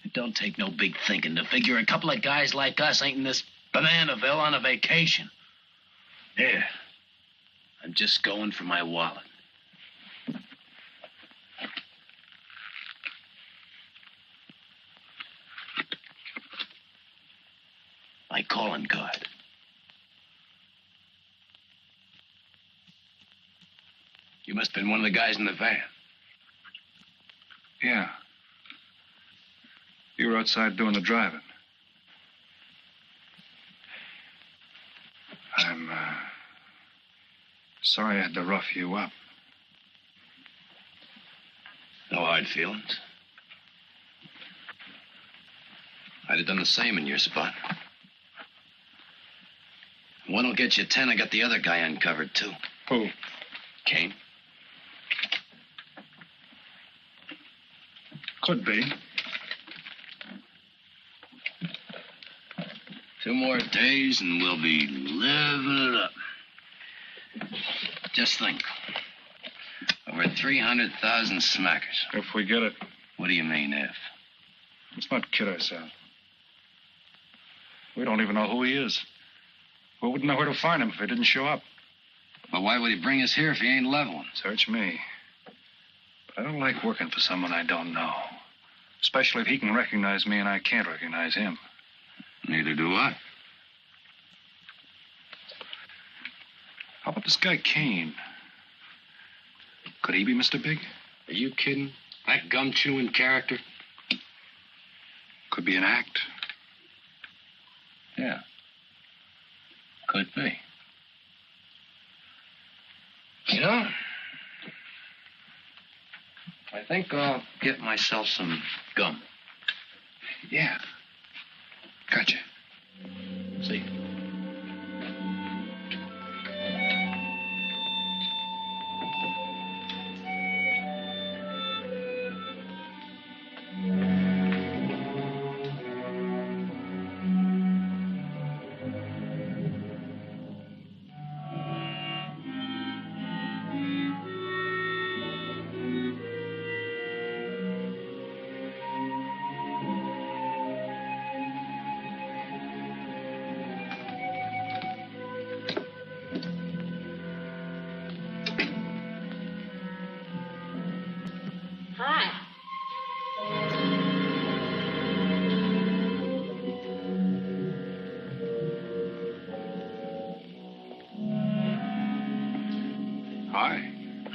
It don't take no big thinking to figure a couple of guys like us ain't in this Bananaville on a vacation. Here. I'm just going for my wallet. My calling card. You must have been one of the guys in the van.
Yeah. You were outside doing the driving. I'm, sorry I had to rough you up.
No hard feelings. I'd have done the same in your spot. One'll get you 10. I got the other guy uncovered, too.
Who?
Kane.
Could be.
2 more days and we'll be living it up. Just think. Over 300,000 smackers.
If we get it.
What do you mean, if?
Let's not kid ourselves. We don't even know who he is. We wouldn't know where to find him if he didn't show up.
But why would he bring us here if he ain't leveling?
Search me. But I don't like working for someone I don't know. Especially if he can recognize me and I can't recognize him.
Neither do I.
How about this guy Kane? Could he be Mr. Big?
Are you kidding? That gum-chewing character?
Could be an act.
Yeah. Could be. You know, I think I'll get myself some gum.
Yeah. Gotcha.
See.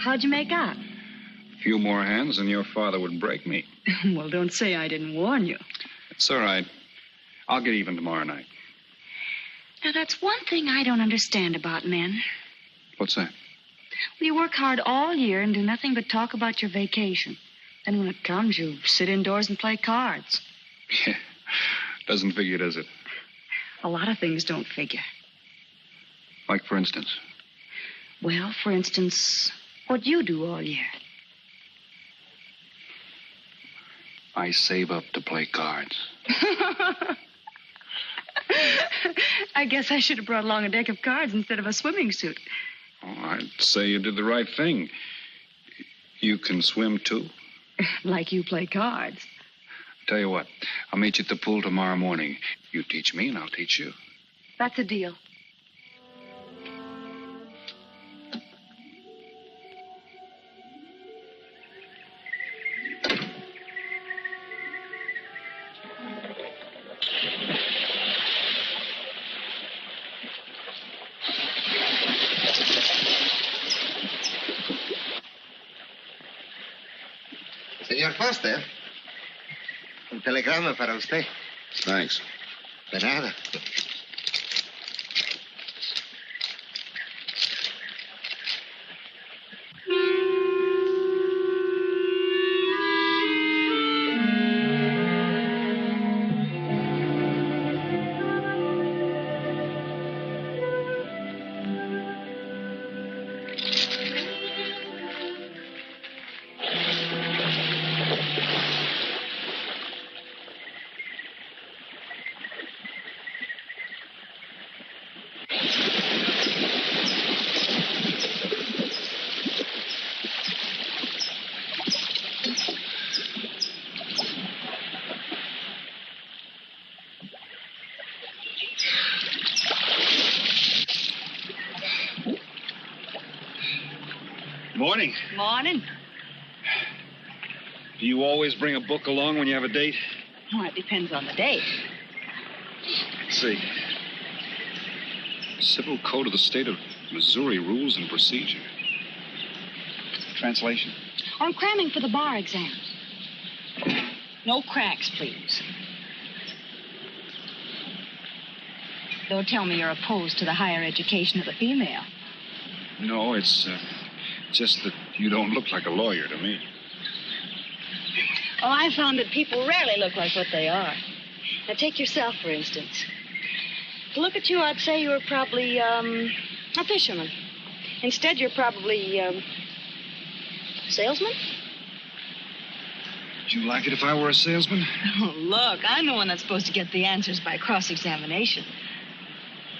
How'd you make out?
A few more hands and your father would break me.
Well, don't say I didn't warn you.
It's all right. I'll get even tomorrow night.
Now, that's one thing I don't understand about men.
What's that?
Well, you work hard all year and do nothing but talk about your vacation. Then when it comes, you sit indoors and play cards.
Yeah. Doesn't figure, does it?
A lot of things don't figure.
Like, for instance?
Well, for instance, what you do all year.
I save up to play cards.
I guess I should have brought along a deck of cards instead of a swimming suit.
Oh, I'd say you did the right thing. You can swim, too?
Like you play cards.
Tell you what, I'll meet you at the pool tomorrow morning. You teach me and I'll teach you.
That's a deal.
Señor Foster, un telegrama para usted.
Thanks.
De nada.
Morning.
Morning.
Do you always bring a book along when you have a date?
Well, it depends on the date.
Let's see. Civil Code of the State of Missouri Rules and Procedure. Translation?
I'm cramming for the bar exam. No cracks, please. Don't tell me you're opposed to the higher education of the female.
No, it's just that you don't look like a lawyer to me.
Oh, I found that people rarely look like what they are. Now, take yourself, for instance. To look at you, I'd say you were probably, a fisherman. Instead, you're probably, a salesman?
Would you like it if I were a salesman?
Oh, look, I'm the one that's supposed to get the answers by cross-examination.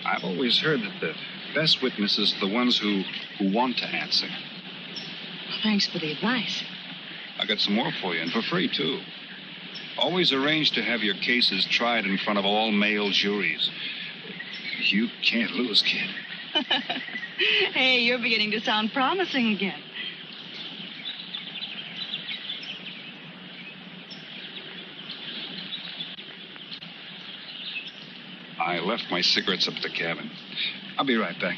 I've always heard that the best witnesses are the ones who want to answer.
Well, thanks for the advice.
I got some more for you, and for free, too. Always arrange to have your cases tried in front of all male juries. You can't lose, kid.
Hey, you're beginning to sound promising again.
I left my cigarettes up at the cabin. I'll be right back.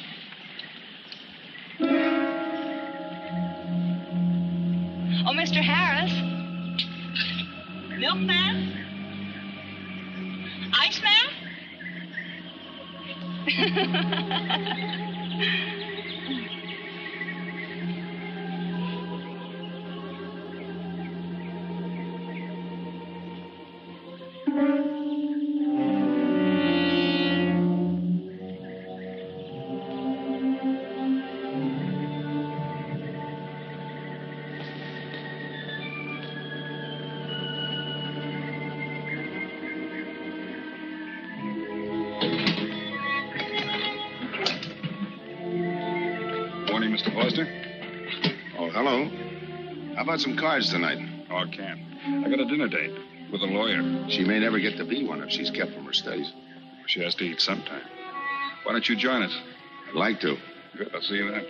Oh, Mr. Harris. Milkman? Iceman?
Morning, Mr. Foster.
Oh, hello. How about some cards tonight?
Oh, I can't. I got a dinner date with a lawyer.
She may never get to be one if she's kept from her studies.
She has to eat sometime. Why don't you join us?
I'd like to.
Good. I'll see you then.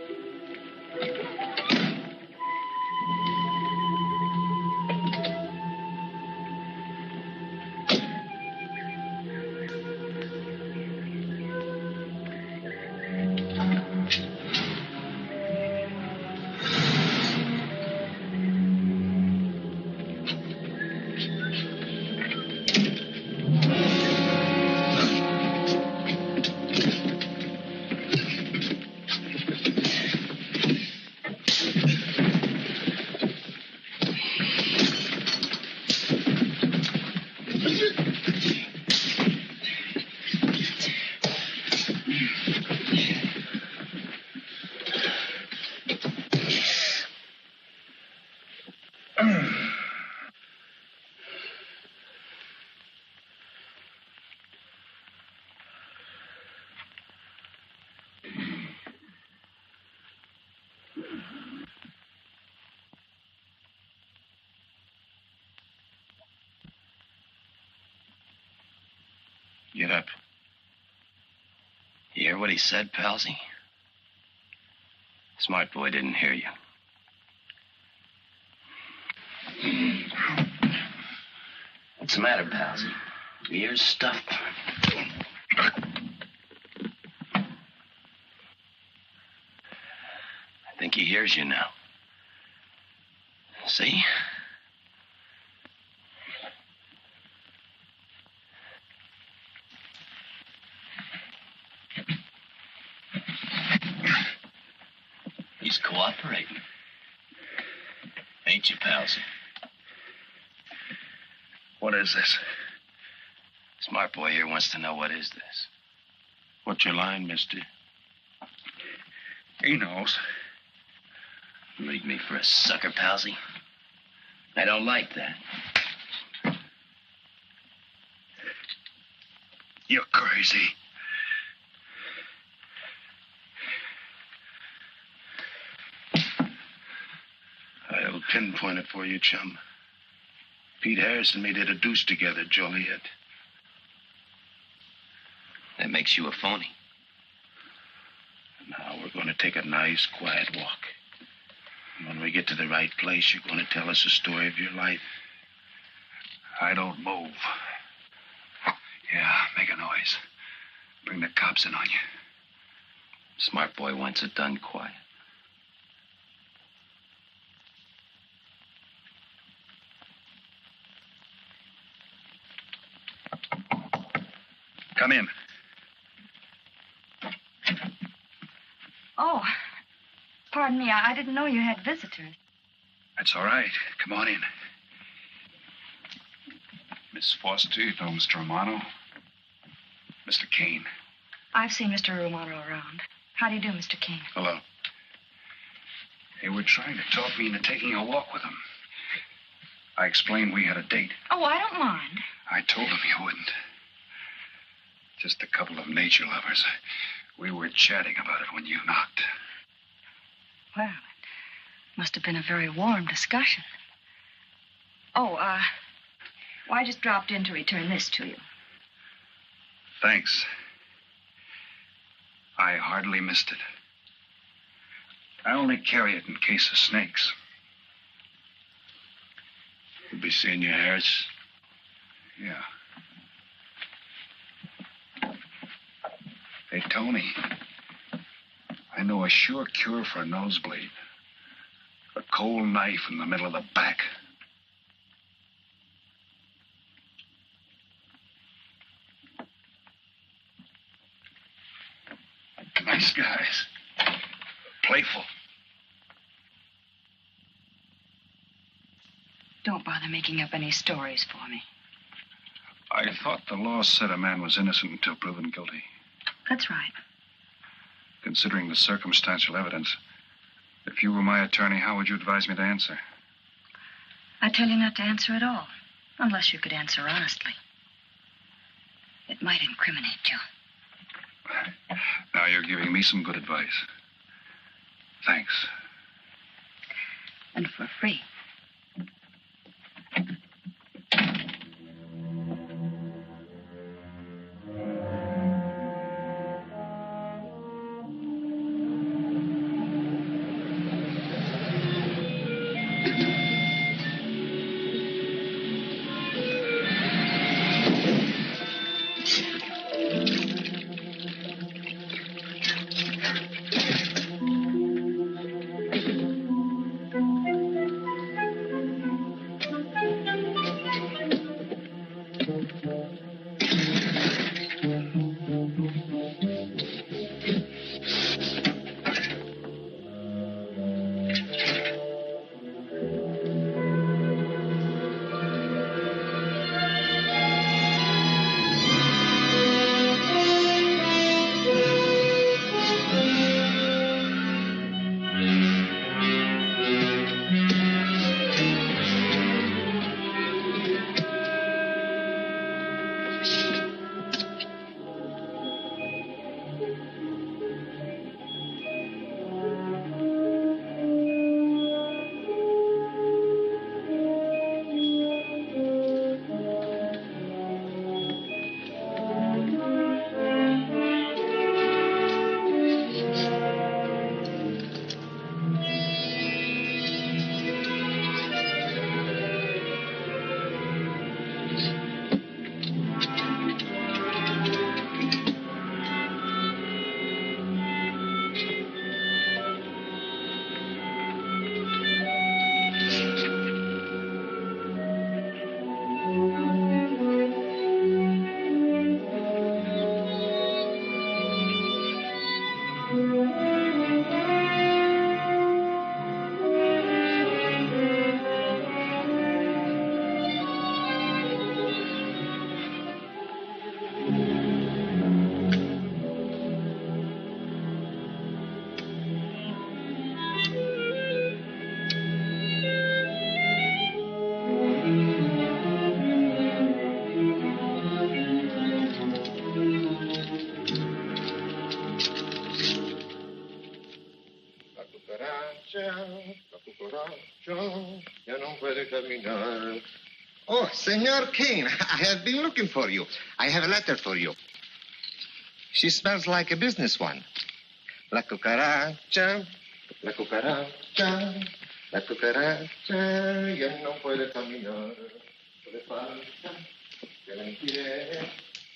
Get up. You hear what he said, Palsy? Smart boy didn't hear you. What's the matter, Palsy? Your ears stuffed? I think he hears you now. See? He's cooperating. Ain't you, Palsy?
What is this?
Smart boy here wants to know what is this.
What's your line, mister? He knows.
Leave me for a sucker, Palsy. I don't like that.
You're crazy.
I'll pinpoint it for you, chum. Pete Harris and me did a deuce together, Joliet.
That makes you a phony.
Now we're going to take a nice, quiet walk. And when we get to the right place, you're going to tell us the story of your life.
I don't move. Yeah, make a noise. Bring the cops in on you.
Smart boy wants it done quiet.
Come in.
Oh, pardon me. I didn't know you had visitors.
That's all right. Come on in. Miss Foster, you know Mr. Romano. Mr. Kane.
I've seen Mr. Romano around. How do you do, Mr. Kane?
Hello. They were trying to talk me into taking a walk with them. I explained we had a date.
Oh, I don't mind.
I told them you wouldn't. Just a couple of nature lovers. We were chatting about it when you knocked.
Well, it must have been a very warm discussion. Oh, well, I just dropped in to return this to you.
Thanks. I hardly missed it. I only carry it in case of snakes.
You'll be seeing your Harris?
Yeah. Hey, Tony. I know a sure cure for a nosebleed. A cold knife in the middle of the back. Nice guys. Playful.
Don't bother making up any stories for me.
I thought the law said a man was innocent until proven guilty.
That's right.
Considering the circumstantial evidence, if you were my attorney, how would you advise me to answer?
I tell you not to answer at all, unless you could answer honestly. It might incriminate you.
Now you're giving me some good advice. Thanks.
And for free.
Oh, Senor Kane, I have been looking for you. I have a letter for you. She smells like a business one. La cucaracha, la cucaracha, La cucaracha ya no puede caminar. Le falta que la impide.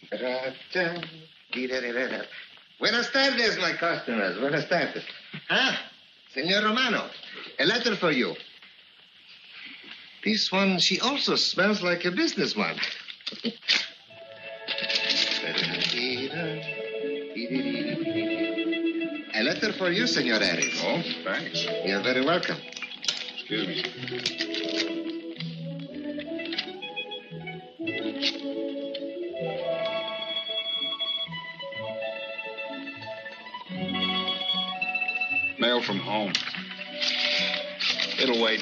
Cucaracha. Buenas tardes, my customers. Buenas tardes. Ah, Senor Romano, a letter for you. This one, she also smells like a businessman. A letter for you, Senor Harris.
Oh, thanks.
You're very welcome.
Excuse me.
Mail from home. It'll wait.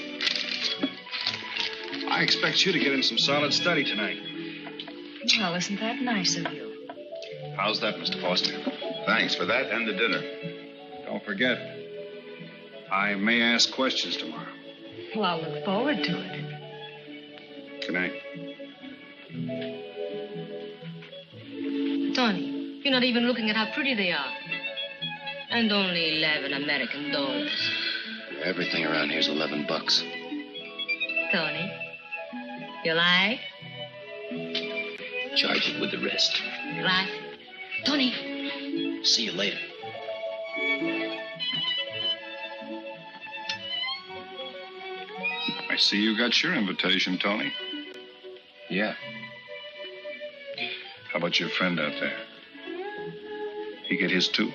I expect you to get in some solid study tonight.
Well, isn't that nice of you?
How's that, Mr. Foster?
Thanks for that and the dinner.
Don't forget, I may ask questions tomorrow.
Well, I'll look forward to it.
Good night.
Tony, you're not even looking at how pretty they are. And only 11 American dollars.
Everything around here's $11.
Tony, you like?
Charge it with the rest.
Gracias. Tony.
See you later.
I see you got your invitation, Tony.
Yeah.
How about your friend out there? He get his too?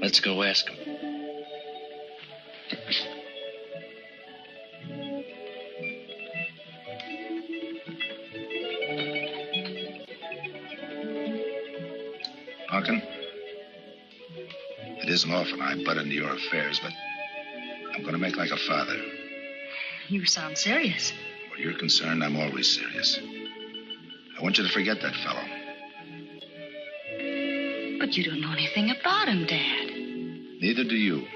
Let's go ask him.
Pumpkin, it isn't often I butt into your affairs, but I'm going to make like a father.
You sound serious.
Where you're concerned, I'm always serious. I want you to forget that fellow.
But you don't know anything about him, Dad.
Neither do you.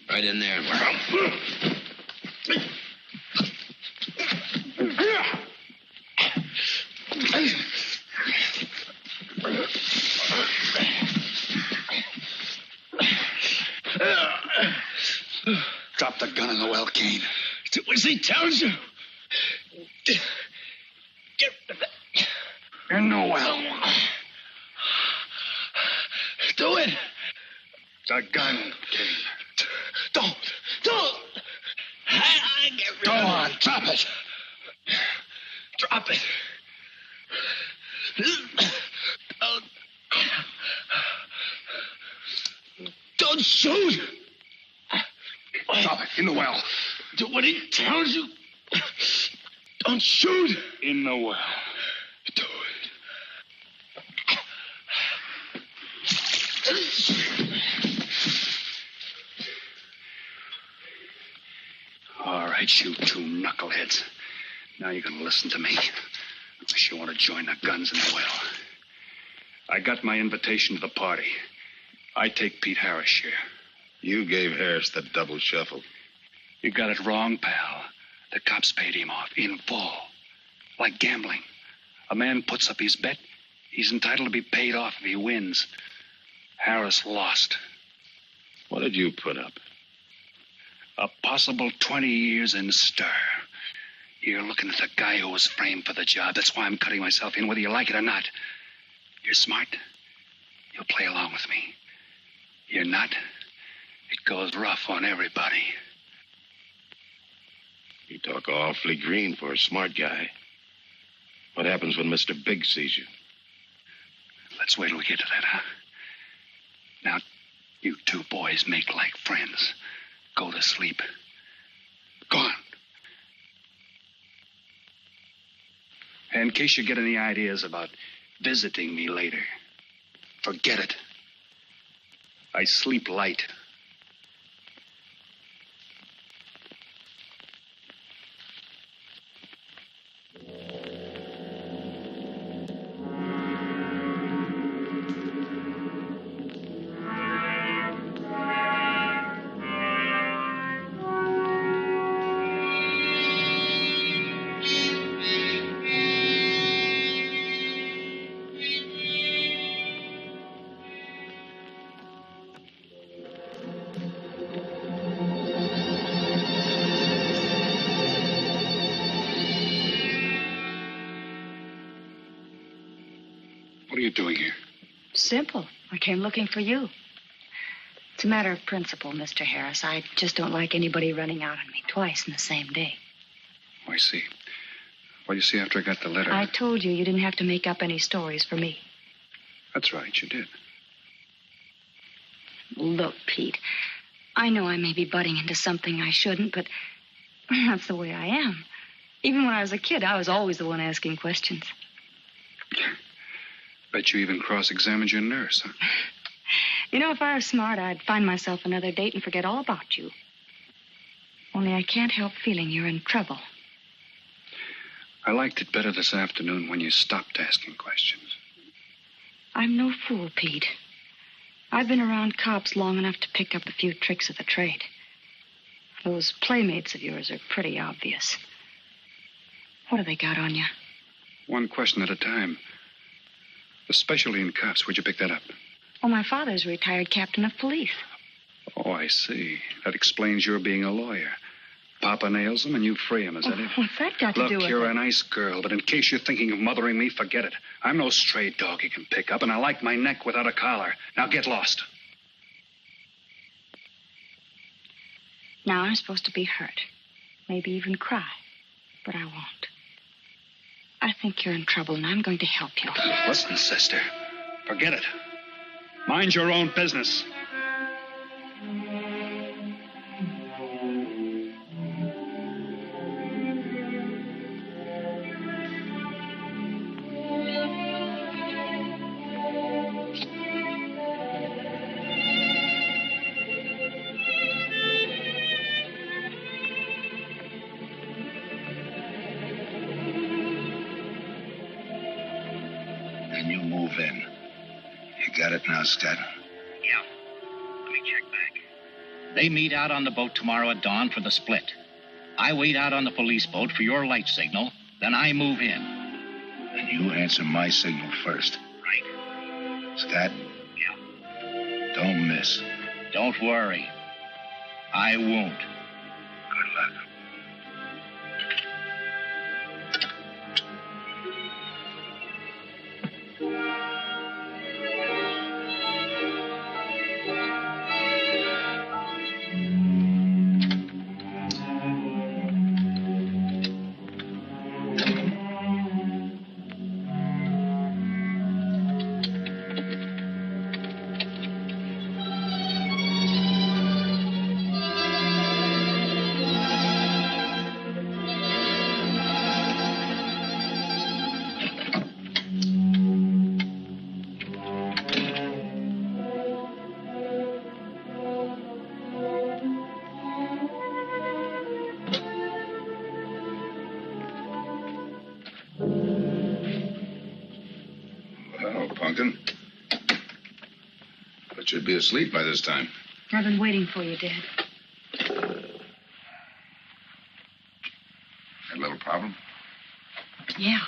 Right in there.
Drop the gun in the well, Kane.
Do as he tells you. Get
in the well.
Do it.
The gun, Kane.
Don't. I get rid
Go
of
on, drop it.
Drop it. Don't shoot.
Drop it in the well.
Do what he tells you. Don't shoot.
In the well.
Do
All right, you two knuckleheads. Now you're going to listen to me. Unless you want to join the guns in the well. I got my invitation to the party. I take Pete Harris' share.
You gave Harris the double shuffle.
You got it wrong, pal. The cops paid him off in full. Like gambling. A man puts up his bet. He's entitled to be paid off if he wins. Harris lost.
What did you put up?
A possible 20 years in stir. You're looking at the guy who was framed for the job. That's why I'm cutting myself in, whether you like it or not. You're smart. You'll play along with me. You're not. It goes rough on everybody.
You talk awfully green for a smart guy. What happens when Mr. Big sees you?
Let's wait till we get to that, huh? Now, you two boys make like friends. Go to sleep. Go on. And in case you get any ideas about visiting me later, forget it. I sleep light.
you doing here?
Simple. I came looking for you. It's a matter of principle, Mr. Harris. I just don't like anybody running out on me twice in the same day.
Oh, I see. Well, you see, after I got the letter...
I told you didn't have to make up any stories for me.
That's right, you did.
Look, Pete, I know I may be butting into something I shouldn't, but that's the way I am. Even when I was a kid, I was always the one asking questions.
Bet you even cross-examined your nurse, huh?
You know, if I were smart, I'd find myself another date and forget all about you. Only I can't help feeling you're in trouble.
I liked it better this afternoon when you stopped asking questions.
I'm no fool, Pete. I've been around cops long enough to pick up a few tricks of the trade. Those playmates of yours are pretty obvious. What have they got on you?
One question at a time. Especially in cops. Where'd you pick that up?
Oh, my father's a retired captain of police.
Oh, I see. That explains your being a lawyer. Papa nails him and you free him, is that it?
What's that got to do with it?
Look, you're a nice girl, but in case you're thinking of mothering me, forget it. I'm no stray dog you can pick up, and I like my neck without a collar. Now get lost.
Now I'm supposed to be hurt. Maybe even cry. But I won't. I think you're in trouble, and I'm going to help you.
Listen, sister. Forget it. Mind your own business.
Now, Scott.
Yeah. Let me check back. They meet out on the boat tomorrow at dawn for the split. I wait out on the police boat for your light signal, then I move in.
And you answer my signal first.
Right.
Scott?
Yeah.
Don't miss.
Don't worry. I won't.
Good luck. Should be asleep by this time.
I've been waiting for you, Dad.
Had a little problem?
Yeah.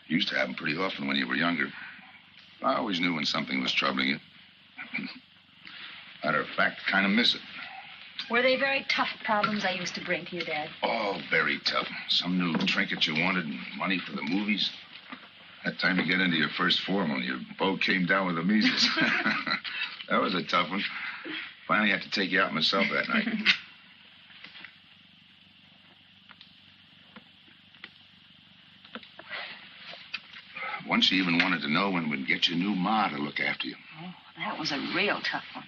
Used to happen pretty often when you were younger. I always knew when something was troubling you. Matter of fact, kind of miss it.
Were they very tough problems I used to bring to you, Dad?
Oh, very tough. Some new trinket you wanted, money for the movies. That time you get into your first formal, your boat came down with the measles. That was a tough one. Finally had to take you out myself that night. Once you even wanted to know when we'd get your new ma to look after you.
Oh, that was a real tough one.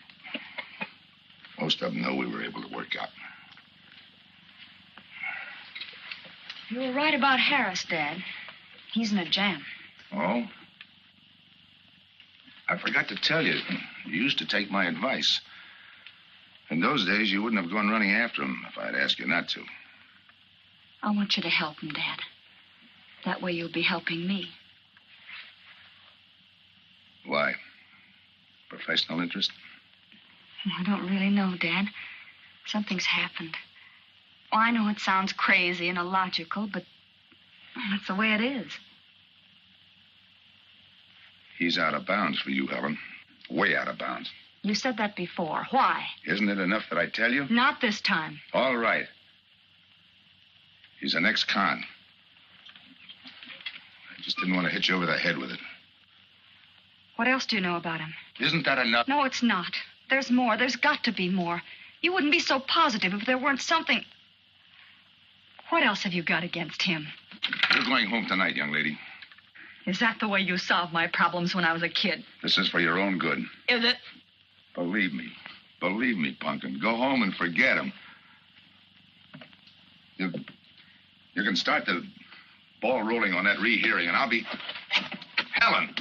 Most of them know we were able to work out.
You were right about Harris, Dad. He's in a jam.
Oh? I forgot to tell you. You used to take my advice. In those days, you wouldn't have gone running after him if I'd asked you not to.
I want you to help him, Dad. That way you'll be helping me.
Why? Professional interest?
I don't really know, Dad. Something's happened. Oh, I know it sounds crazy and illogical, but that's the way it is.
He's out of bounds for you, Helen. Way out of bounds.
You said that before. Why?
Isn't it enough that I tell you?
Not this time.
All right. He's an ex-con. I just didn't want to hit you over the head with it.
What else do you know about him?
Isn't that enough?
No, it's not. There's more. There's got to be more. You wouldn't be so positive if there weren't something. What else have you got against him?
You're going home tonight, young lady.
Is that the way you solved my problems when I was a kid?
This is for your own good.
Is it?
Believe me. Believe me, Punkin. Go home and forget him. You can start the ball rolling on that rehearing, and I'll be... Helen!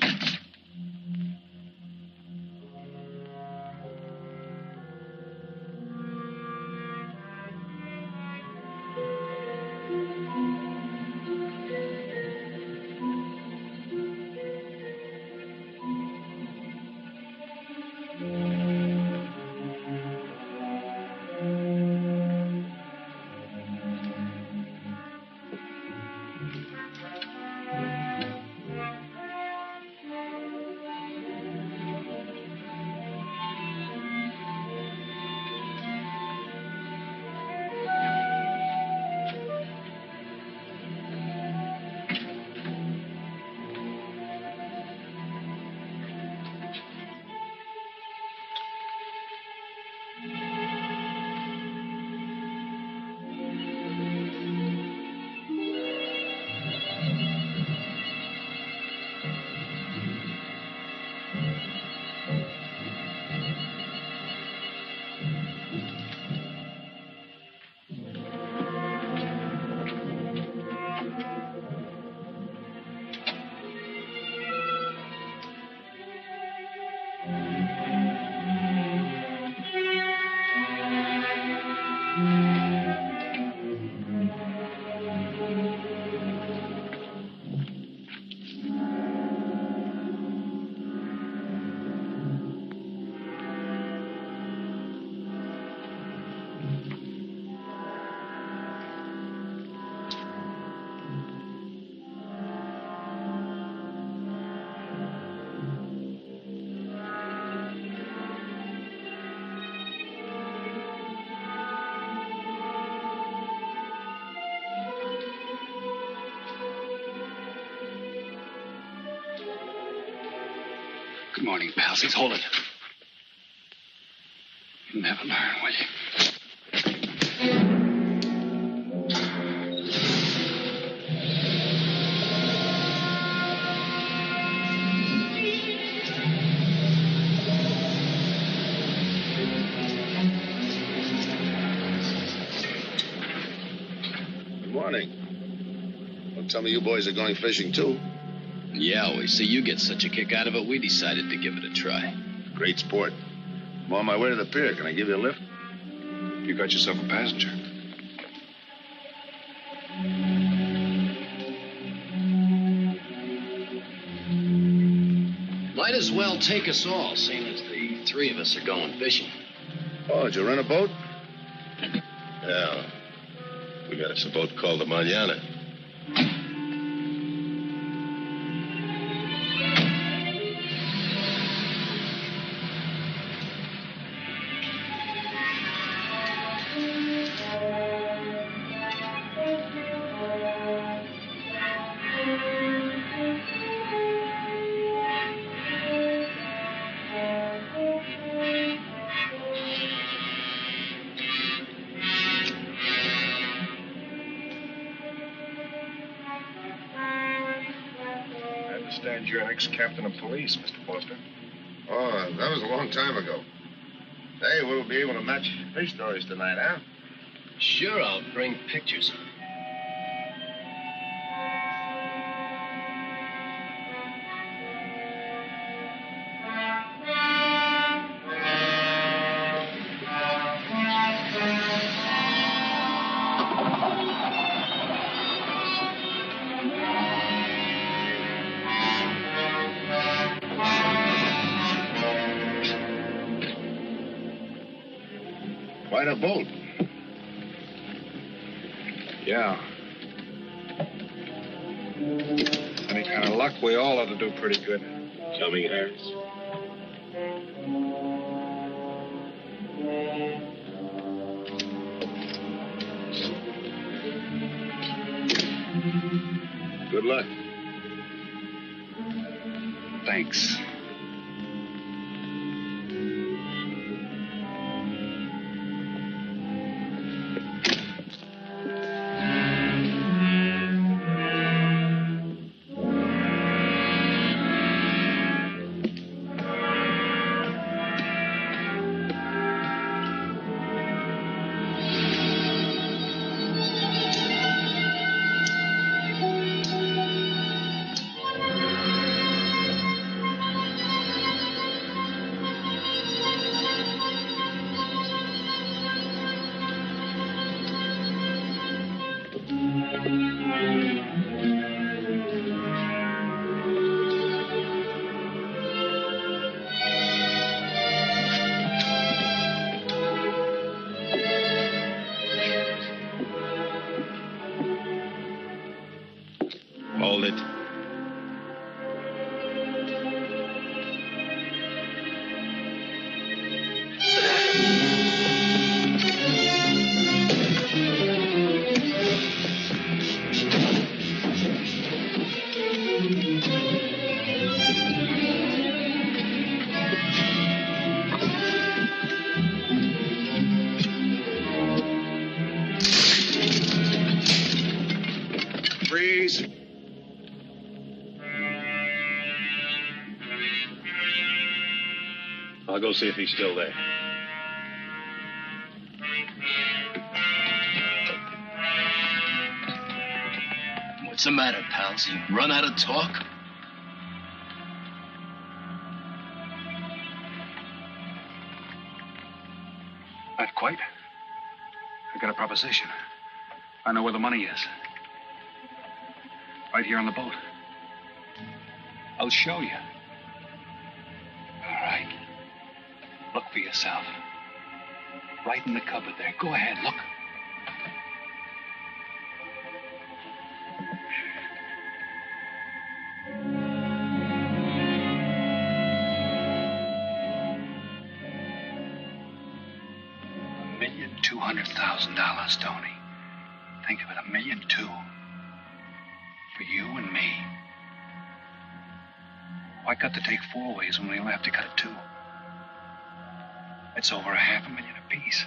Good morning, pansies. Hold it. You'll never learn, will you?
Good morning. Well, tell me you boys are going fishing, too.
Yeah, we see you get such a kick out of it, we decided to give it a try.
Great sport. I'm on my way to the pier. Can I give you a lift?
You got yourself a passenger.
Might as well take us all, seeing as the three of us are going fishing.
Oh, did you rent a boat?
Yeah. We got us a boat called the Manana.
You're an ex-captain of police, Mr. Foster.
Oh, that was a long time ago. Hey, we'll be able to match fish stories tonight, huh?
Sure, I'll bring pictures.
Quite a boat.
Yeah. Any kind of luck, we all ought to do pretty good.
Coming, Harris.
Good luck.
Thanks. I'll go see if he's still there.
What's the matter, pals? You run out of talk?
Not quite. I got a proposition. I know where the money is. Right here on the boat. I'll show you. All right. Look for yourself. Right in the cupboard there. Go ahead, look. $1,200,000, Tony. Think of it, $1.2 million. For you and me. Why cut the take 4 ways when we only have to cut it 2? It's over $500,000 apiece.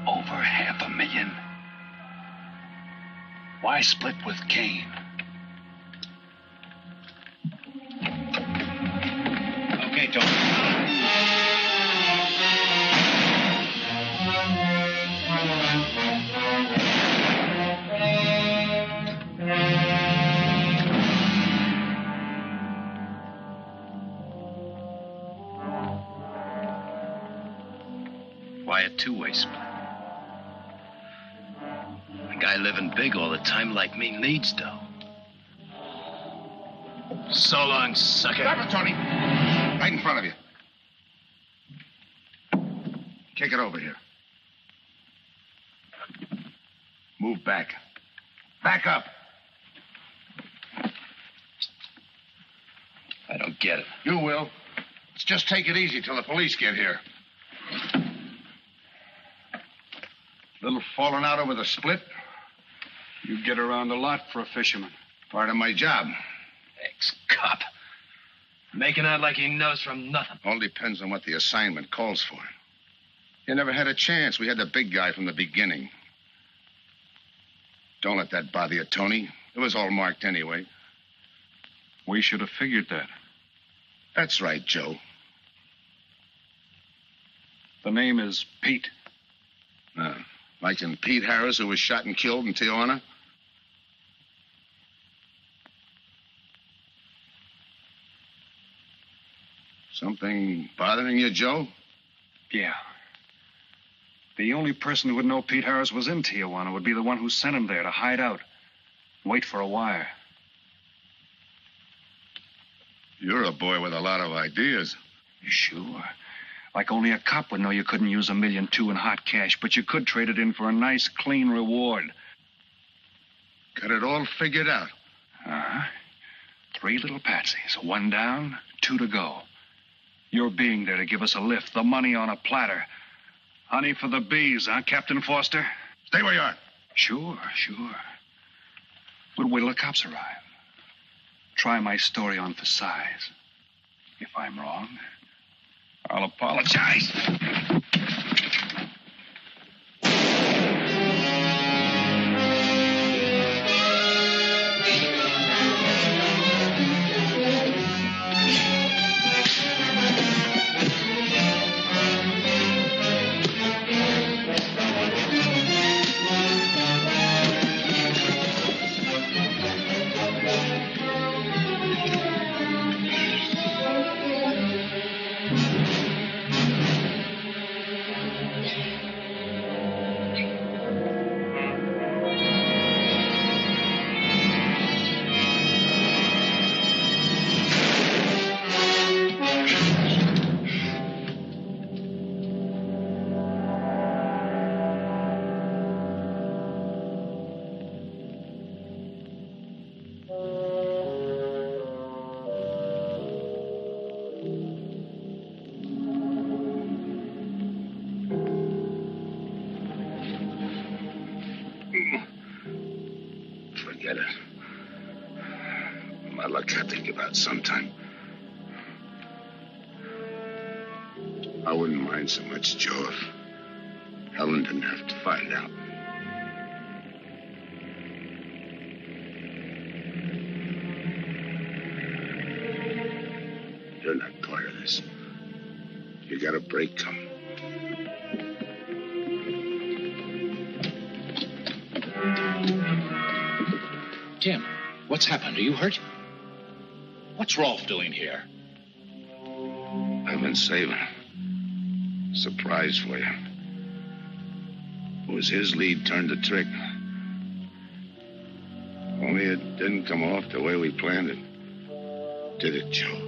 Over $500,000. Why split with Kane?
Okay, Tony.
Why a two-way split? A guy living big all the time like me needs dough. So long, sucker.
Stop it, Tony. Right in front of you. Kick it over here. Move back. Back up.
I don't get it.
You will. Let's just take it easy till the police get here. Little falling out over the split.
You get around a lot for a fisherman.
Part of my job.
Ex-cop. Making out like he knows from nothing.
All depends on what the assignment calls for. You never had a chance. We had the big guy from the beginning. Don't let that bother you, Tony. It was all marked anyway.
We should have figured that.
That's right, Joe.
The name is Pete.
Like in Pete Harris, who was shot and killed in Tijuana? Something bothering you, Joe?
Yeah. The only person who would know Pete Harris was in Tijuana would be the one who sent him there to hide out. Wait for a wire.
You're a boy with a lot of ideas.
Sure. Like only a cop would know you couldn't use $1.2 million in hot cash, but you could trade it in for a nice, clean reward.
Got it all figured out.
Uh-huh. 3 little patsies. 1 down, 2 to go. Your being there to give us a lift, the money on a platter. Honey for the bees, huh, Captain Foster?
Stay where you are.
Sure. We'll wait till the cops arrive. Try my story on for size. If I'm wrong, I'll apologize.
Forget it. My luck I think about sometime. I wouldn't mind so much, Joe, if Helen didn't have to find out. You're not part of this. You got a break coming.
Tim, what's happened? Are you hurt? What's Rolfe doing here?
I've been saving. Surprise for you. It was his lead turned the trick. Only it didn't come off the way we planned it. Did it, Joe?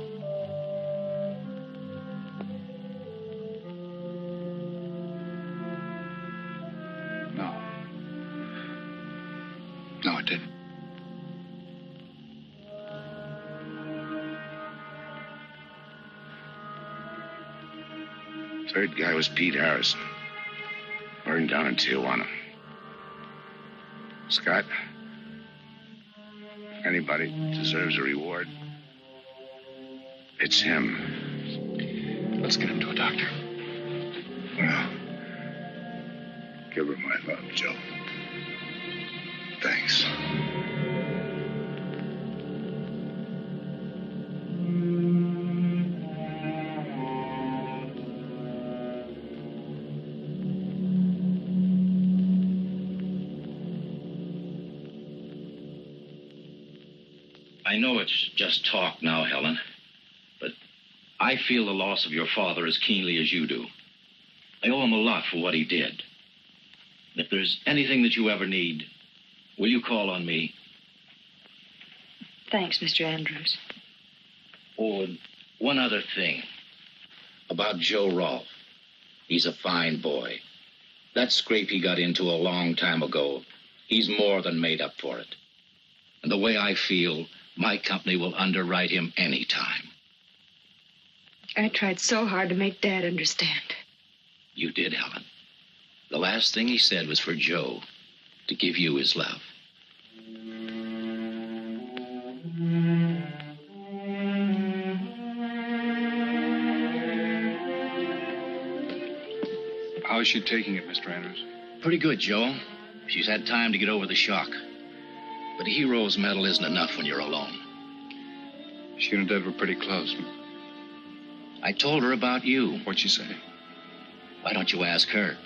No. No, it didn't.
Third guy was Pete Harrison. Burned down in Tijuana. Scott, if anybody deserves a reward, it's him.
Let's get him to a doctor.
Well, give her my love, Joe. Thanks.
I know it's just talk now, Helen, but I feel the loss of your father as keenly as you do. I owe him a lot for what he did. If there's anything that you ever need, will you call on me?
Thanks, Mr. Andrews.
Oh, and one other thing. About Joe Rolfe. He's a fine boy. That scrape he got into a long time ago, he's more than made up for it. And the way I feel, my company will underwrite him any time.
I tried so hard to make Dad understand.
You did, Helen. The last thing he said was for Joe to give you his love.
How is she taking it, Mr. Andrews?
Pretty good, Joe. She's had time to get over the shock. But a hero's medal isn't enough when you're alone.
She and Dad were pretty close.
I told her about you.
What'd she say?
Why don't you ask her?